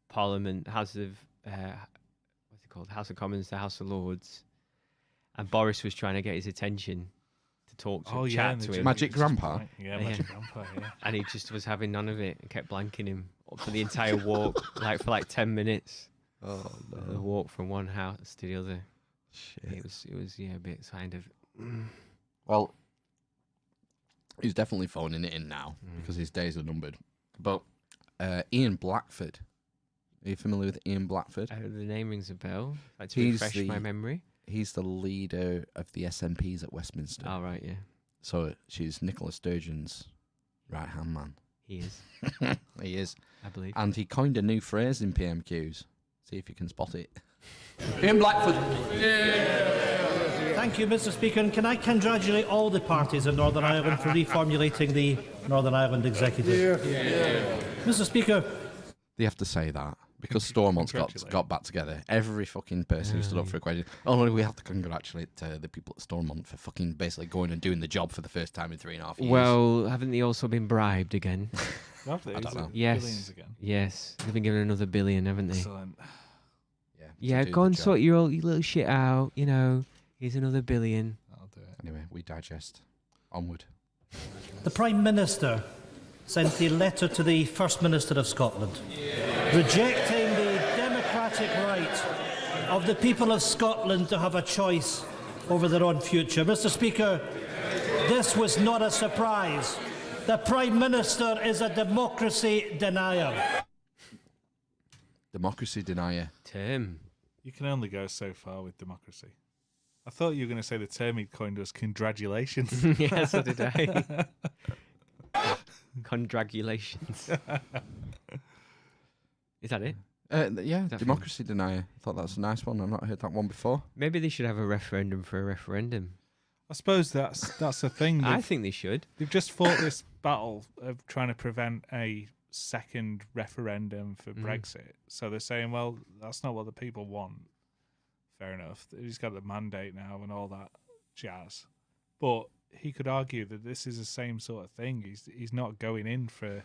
Parliament, House of what's it called, House of Commons to House of Lords, and Boris was trying to get his attention to talk to chat to him. Magic Grandpa. Yeah, Magic Grandpa. Yeah. And he just was having none of it and kept blanking him for the entire walk, for 10 minutes. Oh The walk from one house to the other. Shit. It was a bit kind of. Well, he's definitely phoning it in now because his days are numbered. But Ian Blackford, are you familiar with Ian Blackford? The name rings a bell. Like to refresh my memory. He's the leader of the SNPs at Westminster. Oh, right, yeah. So she's Nicola Sturgeon's right-hand man. He is. He is. I believe. And he coined a new phrase in PMQs. See if you can spot it. Ian Blackford. Thank you, Mr. Speaker. And can I congratulate all the parties in Northern Ireland for reformulating the Northern Ireland Executive? Mr. Speaker. They have to say that because Stormont's got back together. Every fucking person who stood up for equality. Oh no, we have to congratulate the people at Stormont for fucking basically going and doing the job for the first time in 3.5 years. Well, haven't they also been bribed again? I don't know. Yes. Billions again. Yes. They've been given another $1 billion, haven't they? Excellent. Yeah, go and sort your little shit out. You know, here's another $1 billion. I'll do it. Anyway, we digest. Onward. The Prime Minister sent a letter to the First Minister of Scotland rejecting the democratic right of the people of Scotland to have a choice over their own future. Mr. Speaker, this was not a surprise. The Prime Minister is a democracy denier. Democracy denier. Tim. You can only go so far with democracy. I thought you were going to say the term he'd coined was congratulations. Yeah, so did I. Congratulations. Is that it? Yeah, democracy denier. I thought that was a nice one. I've not heard that one before. Maybe they should have a referendum for a referendum. I suppose that's the thing. I think they should. They've just fought this battle of trying to prevent a second referendum for Brexit. So they're saying, well, that's not what the people want. Fair enough. He's got the mandate now and all that jazz. But he could argue that this is the same sort of thing. He's not going in for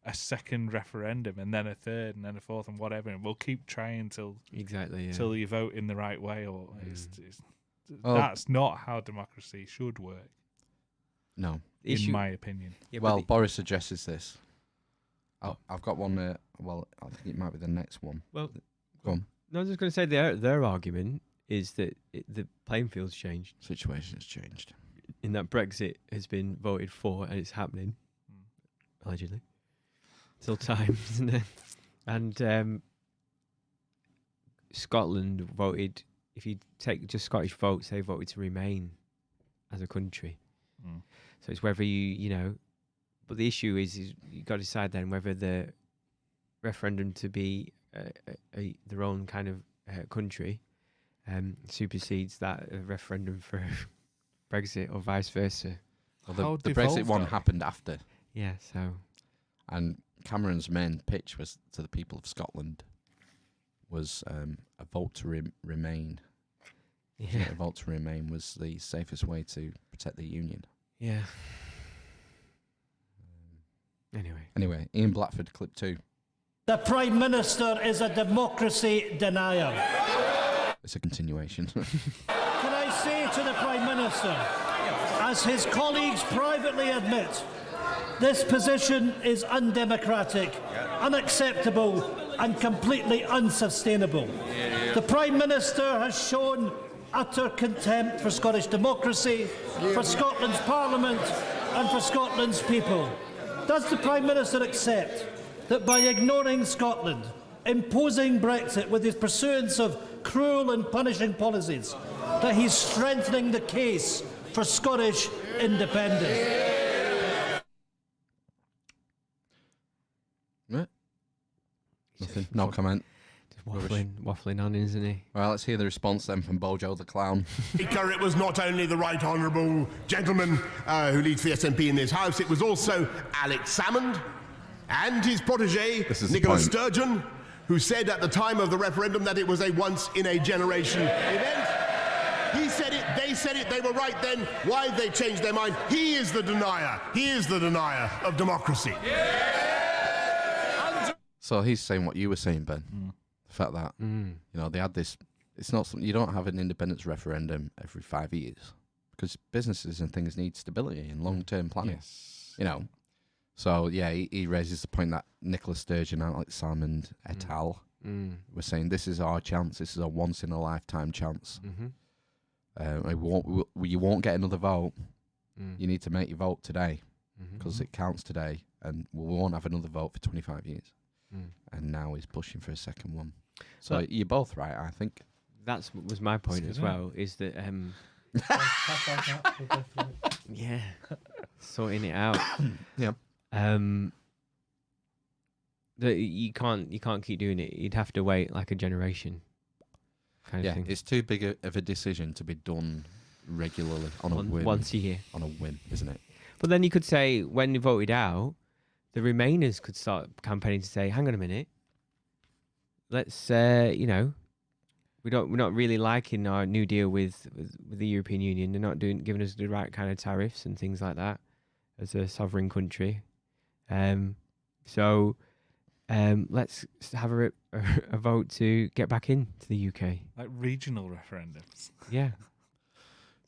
a second referendum and then a third and then a fourth and whatever. And we'll keep trying till you vote in the right way. Or that's not how democracy should work. No, in my opinion. Yeah, well, Boris suggests this. I've got one. Well, I think it might be the next one. Well, go on. No, I was just going to say their argument is that the playing field's changed. Situation's changed. In that Brexit has been voted for and it's happening, allegedly. Still time, isn't it? And Scotland voted, if you take just Scottish votes, they voted to remain as a country. So it's whether you know, but the issue is you've got to decide then whether the referendum to be their own kind of country supersedes that referendum for Brexit or vice versa. Well, the Brexit one happened after. Yeah, so. And Cameron's main pitch was to the people of Scotland was a vote to remain. Yeah. A vote to remain was the safest way to protect the union. Yeah. Anyway, Ian Blackford, clip 2. The Prime Minister is a democracy denier. It's a continuation. Can I say to the Prime Minister, as his colleagues privately admit, this position is undemocratic, unacceptable and completely unsustainable. The Prime Minister has shown utter contempt for Scottish democracy, for Scotland's Parliament and for Scotland's people. Does the Prime Minister accept that by ignoring Scotland, imposing Brexit with his pursuance of cruel and punishing policies, that he's strengthening the case for Scottish independence? Nothing. No comment. Waffling on, isn't he? Well, let's hear the response then from Bojo the Clown. Speaker, it was not only the right honourable gentleman who leads the SNP in this House, it was also Alex Salmond and his protégé, Nicola Sturgeon, who said at the time of the referendum that it was a once-in-a-generation event. He said it, they were right then. Why they changed their mind? He is the denier. He is the denier of democracy. So he's saying what you were saying, Ben. The fact that, you know, they had this... It's not something... You don't have an independence referendum every 5 years because businesses and things need stability and long-term planning. Yes. You know? So, yeah, he raises the point that Nicola Sturgeon, Alex Salmond, et al. Were saying this is our chance. This is a once-in-a-lifetime chance. You won't get another vote. You need to make your vote today because it counts today, and we won't have another vote for 25 years. And now he's pushing for a second one. So you're both right, I think. That was my point as well, is that... yeah, sorting it out. Yeah. That you can't keep doing it. You'd have to wait like a generation. Kind of thing. It's too big of a decision to be done regularly on a whim. Once a year. On a whim, isn't it? But then you could say, when you voted out, the Remainers could start campaigning to say, hang on a minute, let's, you know, we're not really liking our new deal with the European Union. They're not giving us the right kind of tariffs and things like that as a sovereign country. So let's have a vote to get back into the UK. Like regional referendums. Yeah.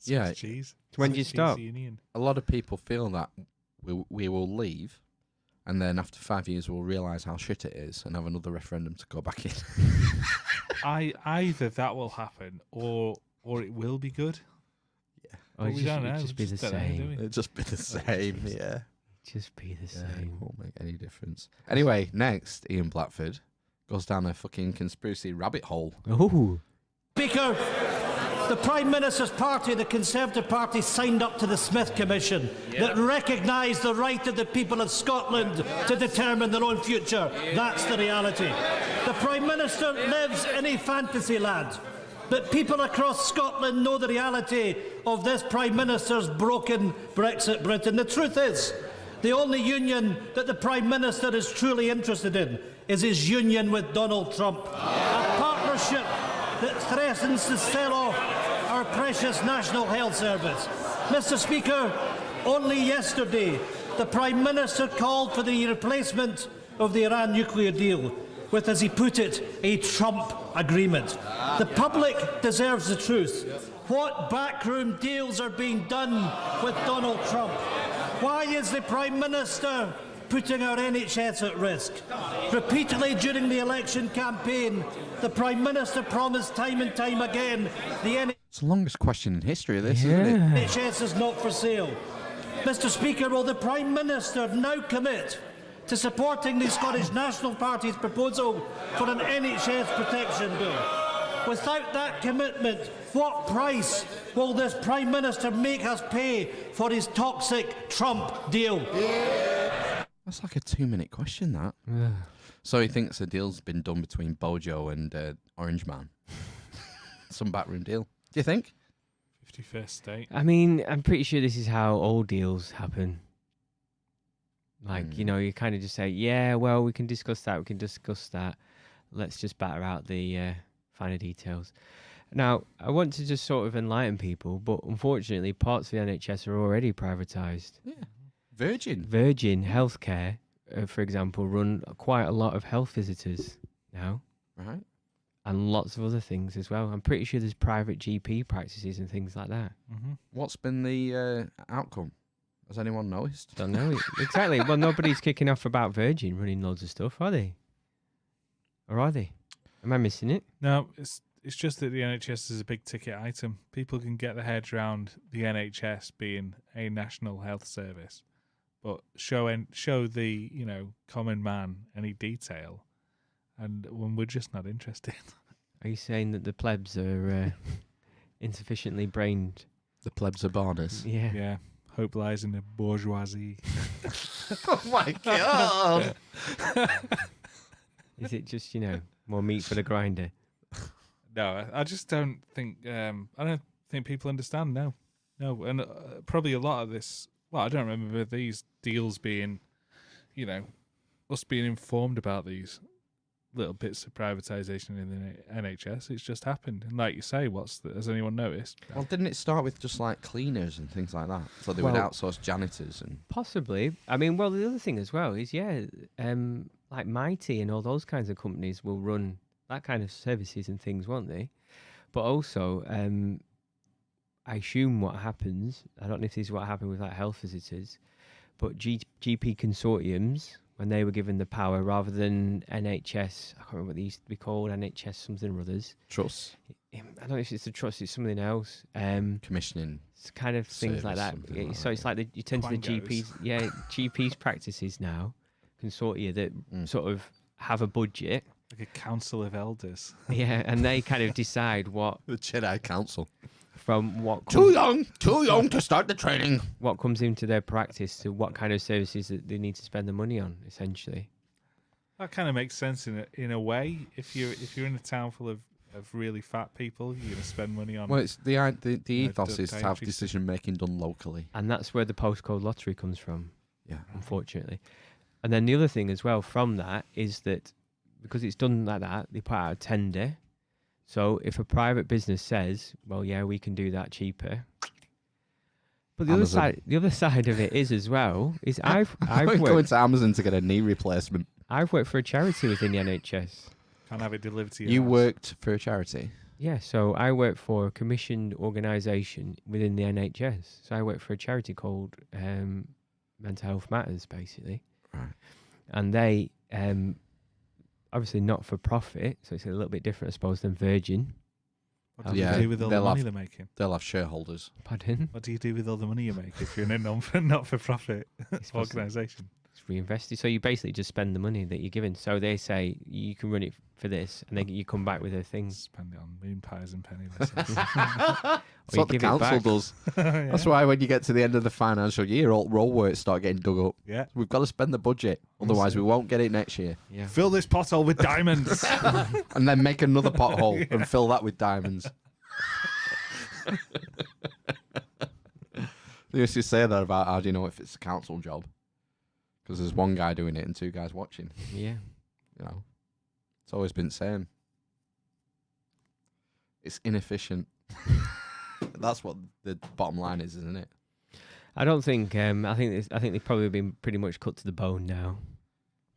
Yeah. Cheese. When do you stop? A lot of people feel that we will leave, and then after 5 years we'll realise how shit it is and have another referendum to go back in. Either that will happen or it will be good. Yeah. But we don't know. It'll just be the same. It'll just be the same, yeah. Just be the same. It won't make any difference. Anyway, next, Ian Blackford goes down a fucking conspiracy rabbit hole. Oh. Speaker, the Prime Minister's party, the Conservative Party, signed up to the Smith Commission that recognised the right of the people of Scotland to determine their own future. That's the reality. The Prime Minister lives in a fantasy land, but people across Scotland know the reality of this Prime Minister's broken Brexit Britain. The truth is, the only union that the Prime Minister is truly interested in is his union with Donald Trump. A partnership that threatens to sell off our precious National Health Service. Mr. Speaker, only yesterday the Prime Minister called for the replacement of the Iran nuclear deal with, as he put it, a Trump agreement. The public deserves the truth. What backroom deals are being done with Donald Trump? Why is the Prime Minister putting our NHS at risk? Repeatedly during the election campaign, the Prime Minister promised time and time again It's the longest question in history, this, isn't it? NHS is not for sale. Mr. Speaker, will the Prime Minister now commit to supporting the Scottish National Party's proposal for an NHS protection bill? Without that commitment, what price will this Prime Minister make us pay for his toxic Trump deal? That's like a 2-minute question, that. So he thinks the deal's been done between Bojo and Orange Man. Some backroom deal. Do you think? 51st state. I mean, I'm pretty sure this is how all deals happen. Like, you know, you kind of just say, yeah, well, we can discuss that. Let's just batter out the finer details. Now, I want to just sort of enlighten people, but unfortunately, parts of the NHS are already privatised. Yeah. Virgin Healthcare, for example, run quite a lot of health visitors now. Right. And lots of other things as well. I'm pretty sure there's private GP practices and things like that. What's been the outcome? Has anyone noticed? Don't know. Exactly. Well, nobody's kicking off about Virgin running loads of stuff, are they? Or are they? Am I missing it? No, it's just that the NHS is a big ticket item. People can get their heads around the NHS being a national health service, but show the common man any detail, and when we're just not interested. Are you saying that the plebs are insufficiently brained? The plebs are barners. Yeah. Yeah. Hope lies in the bourgeoisie. Oh my god! Is it just more meat for the grinder? No, I just don't think. I don't think people understand. No, and probably a lot of this. Well, I don't remember these deals being, us being informed about these little bits of privatisation in the NHS. It's just happened, and like you say, has anyone noticed? Well, didn't it start with just like cleaners and things like that? So they would outsource janitors and possibly. I mean, well, the other thing as well is like Mighty and all those kinds of companies will run that kind of services and things, won't they? But also, I assume what happens, I don't know if this is what happened with like health visitors, but GP consortiums, when they were given the power, rather than NHS, I can't remember what they used to be called, NHS something or others. Trusts. I don't know if it's a trust, it's something else. Commissioning. It's kind of things like that. So it's like you tend to the GPs, GPs practices now, consortia that sort of have a budget. Like a council of elders. Yeah, and they kind of decide what... The Jedi Council. From what... Too young to start the training. What comes into their practice to what kind of services that they need to spend the money on, essentially. That kind of makes sense in a way. If you're in a town full of really fat people, you're going to spend money on... Well, it's the ethos is to have decision-making done locally. And that's where the postcode lottery comes from. Yeah. Unfortunately. And then the other thing as well from that is that because it's done like that, they put out a tender. So if a private business says, well, yeah, we can do that cheaper. But the other side of it is as well, is I've worked... going to Amazon to get a knee replacement. I've worked for a charity within the NHS. Can't have it delivered to you. You worked for a charity? Yeah, so I work for a commissioned organisation within the NHS. So I work for a charity called Mental Health Matters, basically. Right. And they... obviously not for profit, so it's a little bit different, I suppose, than Virgin. What do you do with all the money they're making? They'll have shareholders. Pardon? What do you do with all the money you make if you're in a not-for-profit organisation? It's reinvested. So you basically just spend the money that you're given. So they say you can run it for this, and then you come back with a thing. Spend it on moon pies and penny lessons. That's what the council does. Yeah. That's why when you get to the end of the financial year, all roll works start getting dug up. Yeah. We've got to spend the budget, otherwise we won't get it next year. Yeah. Fill this pothole with diamonds. And then make another pothole and fill that with diamonds. They used to say that about how do you know if it's a council job? Because there's one guy doing it and two guys watching. Yeah. It's always been the same. It's inefficient. That's what the bottom line is, isn't it? I don't think. I think they've probably been pretty much cut to the bone now.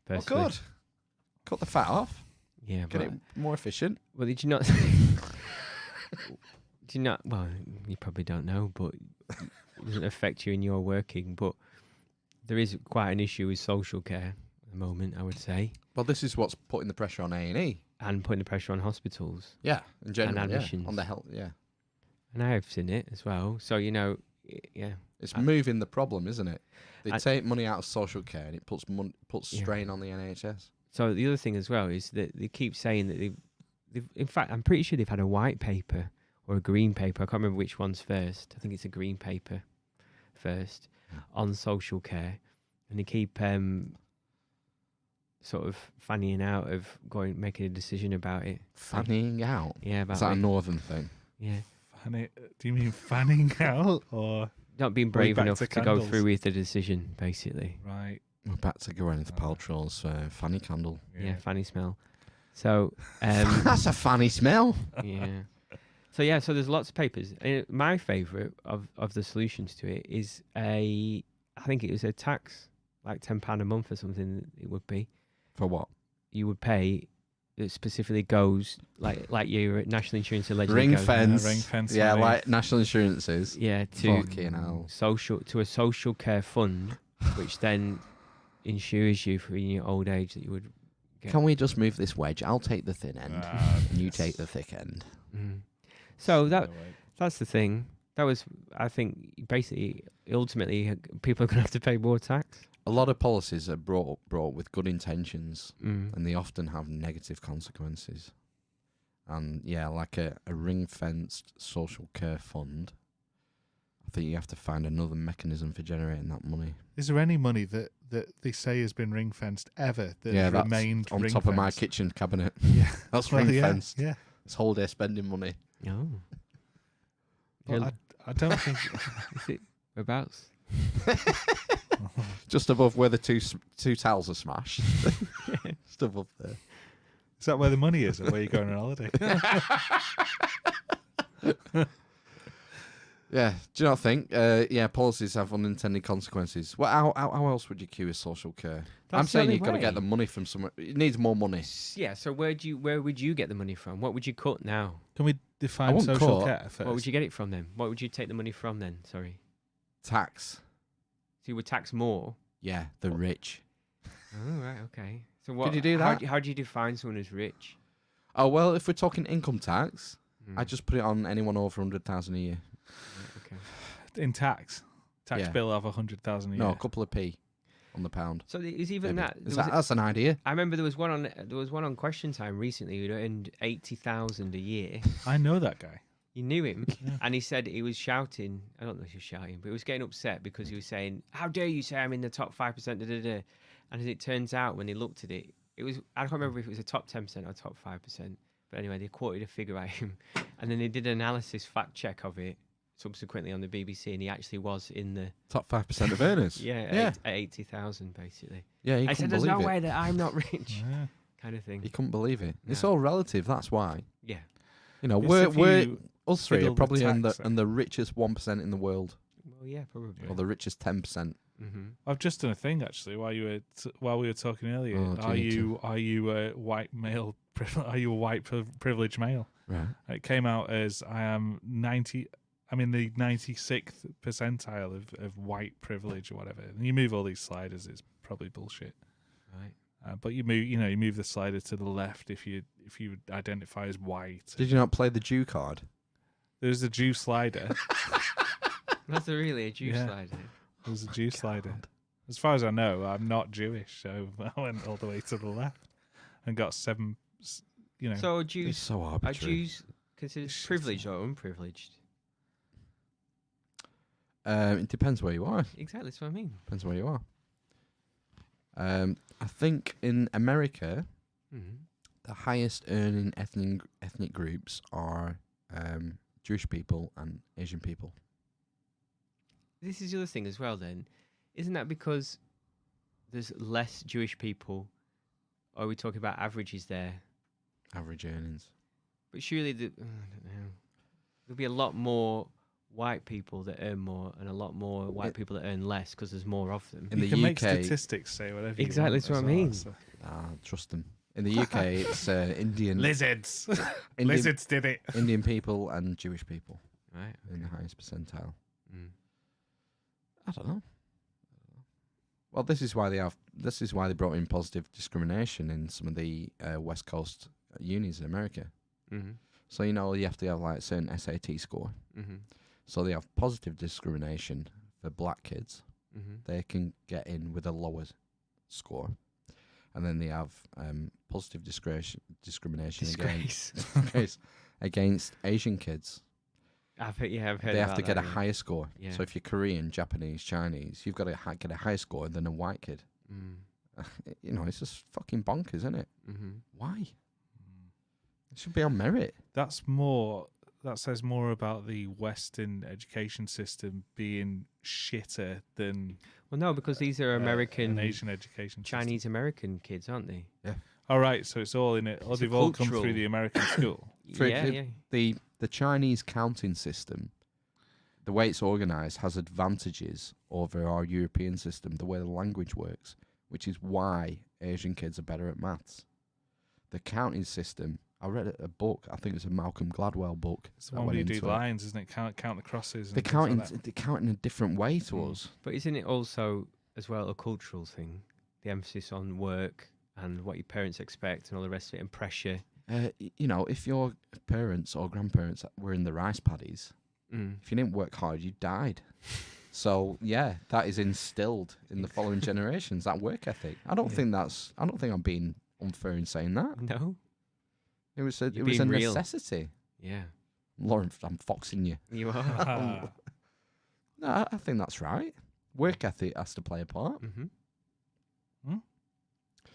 Personally. Oh, good. Cut the fat off. Yeah, Get it more efficient. Well, did you not? Do you not? Well, you probably don't know, but it doesn't affect you in your working. But there is quite an issue with social care at the moment, I would say. Well, this is what's putting the pressure on A&E. And putting the pressure on hospitals. Yeah, in general, and admissions. On the health, yeah. And I have seen it as well. So, yeah. It's moving the problem, isn't it? They take money out of social care and it puts strain on the NHS. So the other thing as well is that they keep saying that they've in fact, I'm pretty sure they've had a white paper or a green paper. I can't remember which one's first. I think it's a green paper first on social care. And they keep sort of fannying out of making a decision about it. Fannying out? Yeah. Is that a northern thing? Yeah. Do you mean fanning out or not being brave enough to go through with the decision, basically? Right. We're back to Gwyneth Paltrow's fanny candle. Yeah, fanny smell. So that's a fanny smell. Yeah. So there's lots of papers. My favourite of the solutions to it is I think it was a tax, like £10 a month or something. It would be. For what? You would pay. It specifically goes like your national insurance allegedly ring goes. fence. Ring fence. Yeah, like national insurance is. Yeah, to a social care fund, which then insures you for in your old age that you would Can we just move this wedge? I'll take the thin end, and you take the thick end. So that's the thing. That was, I think, basically, ultimately, people are going to have to pay more tax. A lot of policies are brought with good intentions, and they often have negative consequences. And yeah, like a ring-fenced social care fund, I think you have to find another mechanism for generating that money. Is there any money that they say has been ring-fenced ever that has remained on ring-fenced? top of my kitchen cabinet? Yeah. That's Well, ring-fenced. Yeah. It's holiday spending money. Oh. Well, I don't think... Is it whereabouts? Just above where the two towels are smashed. Just above there. Is that where the money is, or where you're going on holiday? Yeah, do you not think? Yeah, policies have unintended consequences. Well, how else would you cure a social care? I'm saying you've got to get the money from somewhere. It needs more money. Yeah, so where would you get the money from? What would you cut now? Can we define social care first? What would you get it from then? What would you take the money from then? Sorry. Tax. So you would tax more? Yeah, the rich. Oh, right, okay. So what? Could you do that? How do you define someone as rich? Oh, well, if we're talking income tax, I just put it on anyone over 100,000 a year. In tax bill of 100,000 a year. No, a couple of p on the pound. So is even Maybe. that? That's an idea. I remember there was one on Question Time recently who earned 80,000 a year. I know that guy. You knew him, and he said he was shouting. I don't know if he was shouting, but he was getting upset because he was saying, "How dare you say I'm in the top 5%?" Da, da, da. And as it turns out, when he looked at it, it was, I can't remember if it was a top 10% or top 5%. But anyway, they quoted a figure at him, and then they did an analysis fact check of it subsequently on the BBC, and he actually was in the top 5% of earners. At 80,000 basically. Yeah, I said, "There's no way that I'm not rich," kind of thing. You couldn't believe it. No. It's all relative. That's why. Yeah. You know, us three are probably in the richest 1% in the world. Well, yeah, probably. Or the richest 10%. I've just done a thing actually while we were talking earlier. Are you a white male? Are you a white privileged male? Right. It came out as I'm in the 96th percentile of white privilege or whatever. And you move all these sliders, it's probably bullshit. Right. But you move the slider to the left if you identify as white. Did you not play the Jew card? There's a Jew slider. That's really a Jew slider. There's a Jew slider. As far as I know, I'm not Jewish, so I went all the way to the left and got 7. So Jews, it's so arbitrary. Are Jews considered privileged or unprivileged? It depends where you are. Exactly, that's what I mean. Depends where you are. I think in America, the highest earning ethnic groups are Jewish people and Asian people. This is the other thing as well then. Isn't that because there's less Jewish people? Or are we talking about averages there? Average earnings. But surely, I don't know. There'll be a lot more white people that earn more and a lot more white people that earn less because there's more of them. In the you can UK, make statistics say whatever you exactly, want. That's what I mean. Trust them. In the UK, it's Indian... Lizards. Lizards did it. Indian people and Jewish people. Right. In the highest percentile. I don't know. Well, this is why they brought in positive discrimination in some of the West Coast unis in America. So you have to have like a certain SAT score. So they have positive discrimination for black kids. They can get in with a lower score, and then they have positive discrimination against Asian kids. I've heard. They have to get a higher score. Yeah. So if you're Korean, Japanese, Chinese, you've got to get a higher score than a white kid. It's just fucking bonkers, isn't it? Why? It should be on merit. That says more about the Western education system being shitter than. Well, no, because these are American, Asian education, Chinese American kids, aren't they? Yeah. All right, so it's all in it. Oh, they've all come through the American school. The Chinese counting system, the way it's organised, has advantages over our European system, the way the language works, which is why Asian kids are better at maths. The counting system, I read a book, I think it's a Malcolm Gladwell book. It's the one where you do lines, isn't it? Count the crosses. They count in a different way to us. But isn't it also, as well, a cultural thing? The emphasis on work and what your parents expect and all the rest of it, and pressure. You know, if your parents or grandparents were in the rice paddies, if you didn't work hard, you died. So yeah, that is instilled in the following generations. That work ethic. I don't think I'm being unfair in saying that. No, it was a real. necessity. Yeah, Lauren, I'm foxing you. You are. No, I think that's right. Work ethic has to play a part.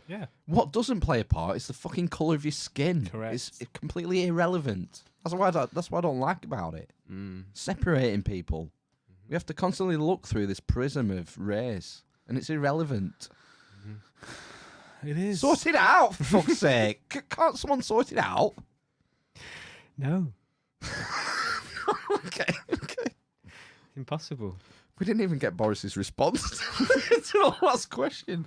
Yeah. What doesn't play a part is the fucking colour of your skin. Correct. It's completely irrelevant. That's what I don't like about it. Separating people. We have to constantly look through this prism of race, and it's irrelevant. It is. Sort it out, for fuck's sake. Can't someone sort it out? No. Okay. Impossible. We didn't even get Boris's response to our last question.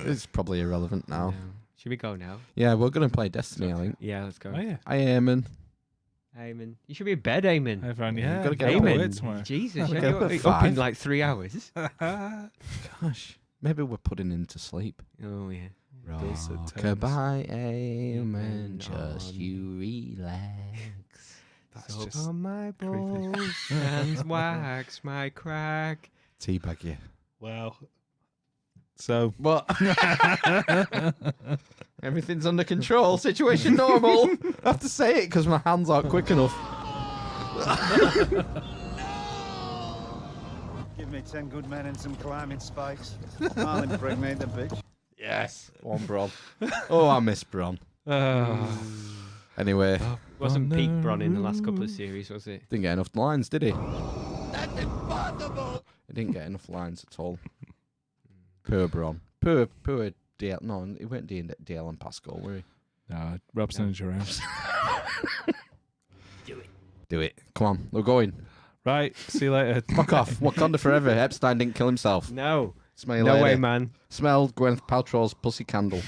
It's probably irrelevant now. No. Should we go now? Yeah, we're going to play Destiny, I think. Yeah, let's go. Oh, yeah. Hi, Eamon. Eamon. You should be in bed, Eamon. Everyone, yeah. Got to get up Eamon. at tomorrow. Jesus, Get you're up at up in 5. like 3 hours. Gosh, maybe we're putting him to sleep. Oh, yeah. Rockabye, Eamon, just you relax. That's Soak just on my balls and wax my crack. Teabag you. Well, so What? Everything's under control. Situation normal. I have to say it because my hands aren't quick enough. Give me 10 good men and some climbing spikes. I'll impregnate the bitch. Yes. One Bron. Oh, I miss Bron. Anyway. Wasn't peak Bron in the last couple of series, was it? Didn't get enough lines, did he? That's impossible. He didn't get enough lines at all. Poor Bron. Poor DL. No, he weren't DL and Pascal, were he? no, Robson and Jerome. Do it. Come on, we're going. Right, see you later. Fuck off. Wakanda forever. Epstein didn't kill himself. No. Smell you No later. way, man. Smell Gwyneth Paltrow's pussy candle.